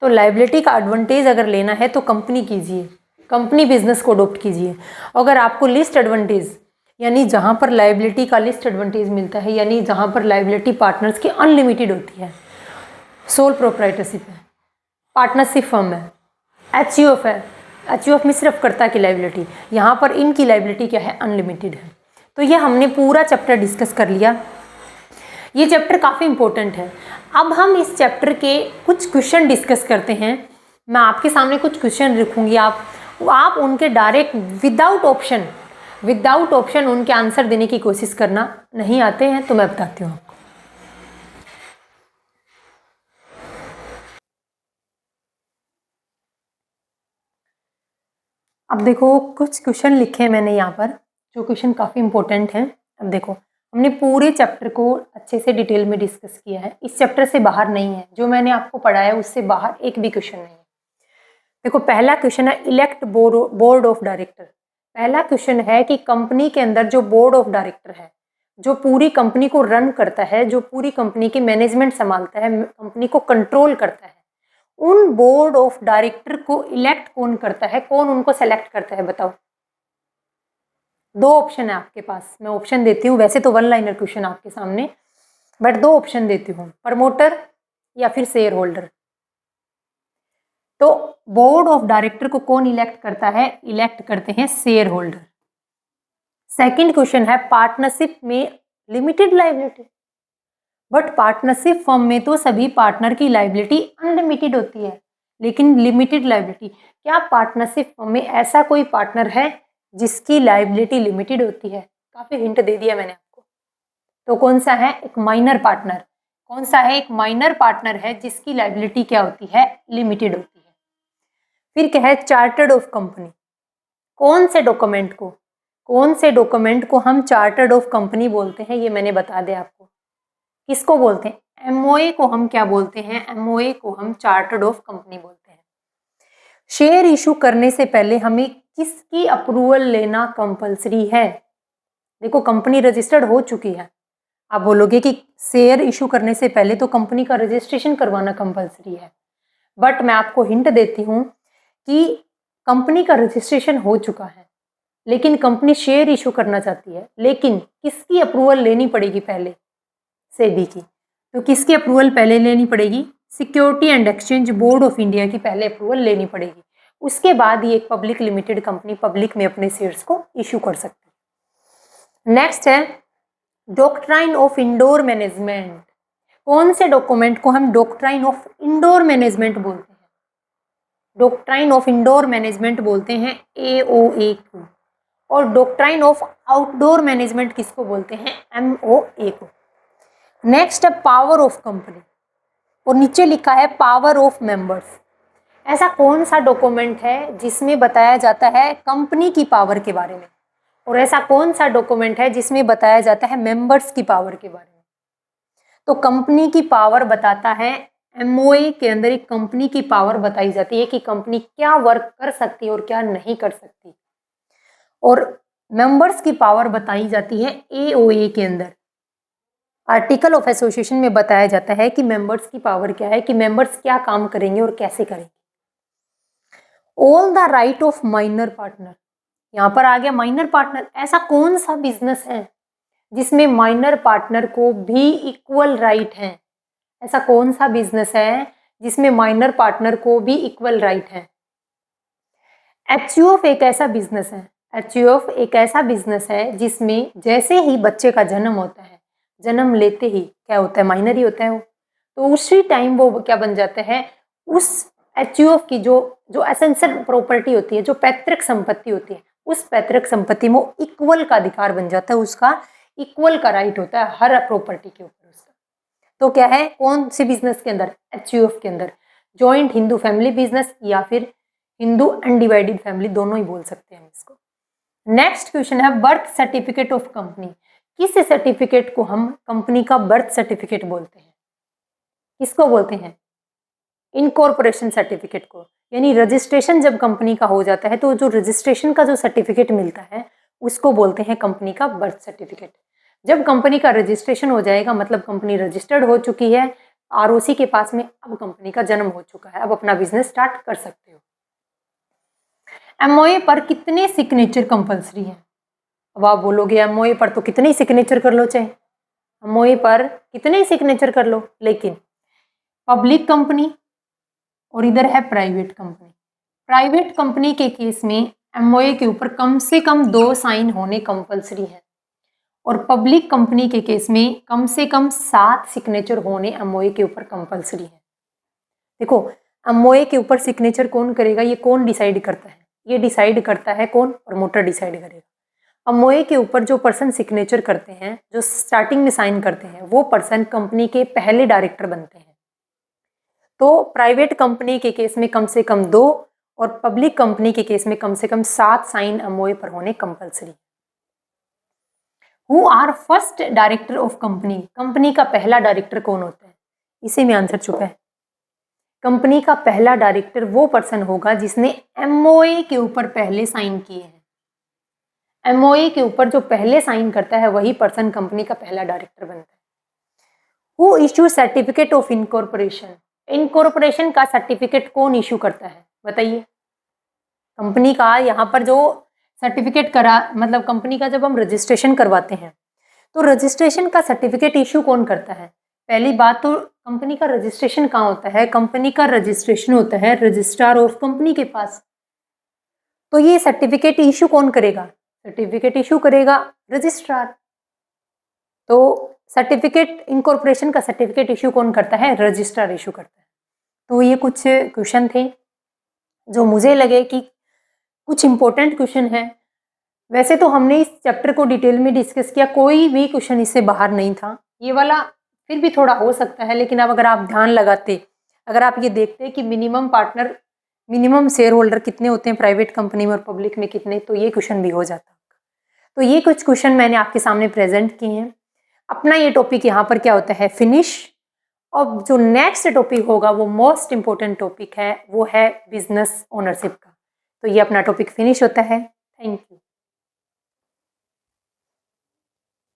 तो लाइबिलिटी का एडवांटेज अगर लेना है तो कंपनी कीजिए, कंपनी बिजनेस को अडोप्ट कीजिए। अगर आपको लिस्ट एडवांटेज, यानी जहाँ पर लाइबिलिटी का लिस्ट एडवांटेज मिलता है, यानी जहाँ पर लाइबिलिटी पार्टनर्स की अनलिमिटेड होती है, सोल प्रोप्राइटरशिप है, पार्टनरशिप फर्म है, एचयूएफ है, एचयूएफ में सिर्फ कर्ता की लाइबिलिटी, यहाँ पर इनकी लाइबिलिटी क्या है? अनलिमिटेड है। तो ये हमने पूरा चैप्टर डिस्कस कर लिया। ये चैप्टर काफ़ी इंपॉर्टेंट है। अब हम इस चैप्टर के कुछ क्वेश्चन डिस्कस करते हैं। मैं आपके सामने कुछ क्वेश्चन रखूँगी, आप उनके डायरेक्ट विदाउट ऑप्शन उनके आंसर देने की कोशिश करना। नहीं आते हैं तो मैं बताती हूँ। अब देखो कुछ क्वेश्चन लिखे हैं मैंने यहाँ पर, जो क्वेश्चन काफ़ी इंपॉर्टेंट हैं। अब देखो हमने पूरे चैप्टर को अच्छे से डिटेल में डिस्कस किया है, इस चैप्टर से बाहर नहीं है, जो मैंने आपको पढ़ाया उससे बाहर एक भी क्वेश्चन नहीं है। देखो पहला क्वेश्चन है इलेक्ट बोर्ड ऑफ डायरेक्टर। पहला क्वेश्चन है कि कंपनी के अंदर जो बोर्ड ऑफ डायरेक्टर है, जो पूरी कंपनी को रन करता है, जो पूरी कंपनी की मैनेजमेंट संभालता है, कंपनी को कंट्रोल करता है, उन बोर्ड ऑफ डायरेक्टर को इलेक्ट कौन करता है, कौन उनको सेलेक्ट करता है, बताओ। दो ऑप्शन है आपके पास, मैं ऑप्शन देती हूँ, वैसे तो वन लाइनर क्वेश्चन आपके सामने, बट दो ऑप्शन देती हूँ, प्रमोटर या फिर शेयर होल्डर। तो बोर्ड ऑफ डायरेक्टर को कौन इलेक्ट करता है, इलेक्ट करते हैं शेयर होल्डर। सेकंड क्वेश्चन है पार्टनरशिप में limited liability, but partnership firm में तो सभी पार्टनर की लायबिलिटी अनलिमिटेड होती है, लेकिन लिमिटेड लायबिलिटी, क्या पार्टनरशिप फर्म में ऐसा कोई पार्टनर है जिसकी लायबिलिटी लिमिटेड होती है? काफी हिंट दे दिया मैंने आपको। तो कौन सा है? एक माइनर पार्टनर। कौन सा है? एक माइनर पार्टनर है जिसकी लायबिलिटी क्या होती है? लिमिटेड होती है। फिर क्या है? Chartered of company. कौन से डॉक्यूमेंट को हम चार्टर्ड ऑफ कंपनी बोलते हैं, ये मैंने बता दिया आपको। किसको बोलते हैं? एमओए को हम क्या बोलते हैं? एमओए को हम चार्टर्ड ऑफ कंपनी बोलते हैं। शेयर इशू करने से पहले हमें किसकी अप्रूवल लेना कंपलसरी है? देखो कंपनी रजिस्टर्ड हो चुकी है, आप बोलोगे कि शेयर इशू करने से पहले तो कंपनी का रजिस्ट्रेशन करवाना कंपलसरी है, बट मैं आपको हिंट देती हूँ कि कंपनी का रजिस्ट्रेशन हो चुका है, लेकिन कंपनी शेयर इशू करना चाहती है, लेकिन किसकी अप्रूवल लेनी पड़ेगी पहले? सेबी की। तो किसकी अप्रूवल पहले लेनी पड़ेगी? Security and exchange board of India की पहले अप्रूवल लेनी पड़ेगी, उसके बाद ये एक पब्लिक लिमिटेड कंपनी पब्लिक में अपने शेयर्स को इशू कर सकती है। नेक्स्ट है डॉक्ट्राइन ऑफ इंडोर मैनेजमेंट। कौन से डॉक्यूमेंट को हम डॉक्ट्राइन ऑफ इंडोर मैनेजमेंट बोलते हैं? डॉक्ट्राइन ऑफ इंडोर मैनेजमेंट बोलते हैं एओए को, और डॉक्ट्राइन ऑफ आउटडोर मैनेजमेंट किसको बोलते हैं? एमओए को। नेक्स्ट है पावर ऑफ कंपनी, और नीचे लिखा है पावर ऑफ मेंबर्स। ऐसा कौन सा डॉक्यूमेंट है जिसमें बताया जाता है कंपनी की पावर के बारे में, और ऐसा कौन सा डॉक्यूमेंट है जिसमें बताया जाता है मेंबर्स की पावर के बारे में? तो कंपनी की पावर बताता है, एमओए के अंदर एक कंपनी की पावर बताई जाती है कि कंपनी क्या वर्क कर सकती है और क्या नहीं कर सकती, और मेंबर्स की पावर बताई जाती है एओए के अंदर। आर्टिकल ऑफ एसोसिएशन में बताया जाता है कि मेंबर्स की पावर क्या है, कि मेंबर्स क्या काम करेंगे और कैसे करेंगे। All the right of minor partner, यहाँ पर आ गया माइनर पार्टनर। ऐसा कौन सा बिजनेस है जिसमें माइनर पार्टनर को भी इक्वल राइट है? ऐसा कौन सा बिजनेस है जिसमें माइनर पार्टनर को भी इक्वल राइट है? एचयूएफ एक ऐसा बिजनेस है, एचयूएफ एक ऐसा बिजनेस है जिसमें जैसे ही बच्चे का जन्म होता है, जन्म लेते ही क्या होता है? माइनर ही होता है वो, तो उसी टाइम वो क्या बन जाते हैं? उस एचयूएफ की जो एसेंशियल प्रॉपर्टी होती है, जो पैतृक संपत्ति होती है, उस पैतृक संपत्ति में इक्वल का अधिकार बन जाता है, उसका इक्वल का राइट होता है हर प्रॉपर्टी के ऊपर उसका। तो क्या है? कौन सी बिजनेस के अंदर? एचयूएफ के अंदर। जॉइंट हिंदू फैमिली बिजनेस या फिर हिंदू अनडिवाइडेड फैमिली, दोनों ही बोल सकते हैं इसको। नेक्स्ट क्वेश्चन है बर्थ सर्टिफिकेट ऑफ कंपनी। किस सर्टिफिकेट को हम कंपनी का बर्थ सर्टिफिकेट बोलते हैं? किसको बोलते हैं? इनकॉर्पोरेशन सर्टिफिकेट को, यानी रजिस्ट्रेशन जब कंपनी का हो जाता है तो जो रजिस्ट्रेशन का जो सर्टिफिकेट मिलता है उसको बोलते हैं कंपनी का बर्थ सर्टिफिकेट। जब कंपनी का रजिस्ट्रेशन हो जाएगा मतलब कंपनी रजिस्टर्ड हो चुकी है, आरओसी के पास में, अब कंपनी का जन्म हो चुका है, अब अपना बिजनेस स्टार्ट कर सकते हो। एमओए पर कितने सिग्नेचर कंपलसरी है? अब आप बोलोगे एमओए पर तो कितने सिग्नेचर कर लो, चाहे एमओए पर कितने सिग्नेचर कर लो, लेकिन पब्लिक कंपनी और इधर है प्राइवेट कंपनी। प्राइवेट कंपनी के केस में एमओए के ऊपर कम से कम 2 साइन होने कंपलसरी है, और पब्लिक कंपनी के केस में कम से कम 7 सिग्नेचर होने एमओए के ऊपर कंपलसरी है। देखो एमओए के ऊपर सिग्नेचर कौन करेगा, ये कौन डिसाइड करता है? ये डिसाइड करता है कौन? प्रमोटर डिसाइड करेगा। एमओए के ऊपर जो पर्सन सिग्नेचर करते हैं, जो स्टार्टिंग में साइन करते हैं, वो पर्सन कंपनी के पहले डायरेक्टर बनते हैं। तो प्राइवेट कंपनी के केस में कम से कम 2 और पब्लिक कंपनी के केस में कम से कम 7 साइन एमओए पर होने compulsory. Who are first director of company, company का पहला डायरेक्टर कौन होता है? इसी में आंसर छुपा है। कंपनी का पहला डायरेक्टर वो पर्सन होगा जिसने एमओए के ऊपर पहले साइन किए हैं। एमओए के ऊपर जो पहले साइन करता है वही पर्सन कंपनी का पहला डायरेक्टर बनता है। Who issue certificate of incorporation, incorporation का सर्टिफिकेट कौन इश्यू करता है बताइए? कंपनी का यहाँ पर जो सर्टिफिकेट करा, मतलब कंपनी का जब हम रजिस्ट्रेशन करवाते हैं तो रजिस्ट्रेशन का सर्टिफिकेट इशू कौन करता है? पहली बात तो कंपनी का रजिस्ट्रेशन कहाँ होता है? कंपनी का रजिस्ट्रेशन होता है रजिस्ट्रार ऑफ कंपनी के पास। तो ये सर्टिफिकेट इशू कौन करेगा? सर्टिफिकेट इशू करेगा रजिस्ट्रार। तो सर्टिफिकेट इनकॉर्पोरेशन का सर्टिफिकेट इशू कौन करता है? रजिस्ट्रार इशू करता है। तो ये कुछ क्वेश्चन थे जो मुझे लगे कि कुछ इंपॉर्टेंट क्वेश्चन है। वैसे तो हमने इस चैप्टर को डिटेल में डिस्कस किया, कोई भी क्वेश्चन इससे बाहर नहीं था। ये वाला फिर भी थोड़ा हो सकता है, लेकिन अब अगर आप ध्यान लगाते, अगर आप ये देखते कि minimum partner, minimum share holder कितने होते हैं प्राइवेट कंपनी में और पब्लिक में कितने, तो ये क्वेश्चन भी हो जाता। तो ये कुछ क्वेश्चन मैंने आपके सामने प्रेजेंट किए हैं। अपना ये टॉपिक यहाँ पर क्या होता है? फिनिश। और जो नेक्स्ट टॉपिक होगा वो मोस्ट इंपॉर्टेंट टॉपिक है, वो है बिजनेस ओनरशिप का। तो ये अपना टॉपिक फिनिश होता है। Thank you.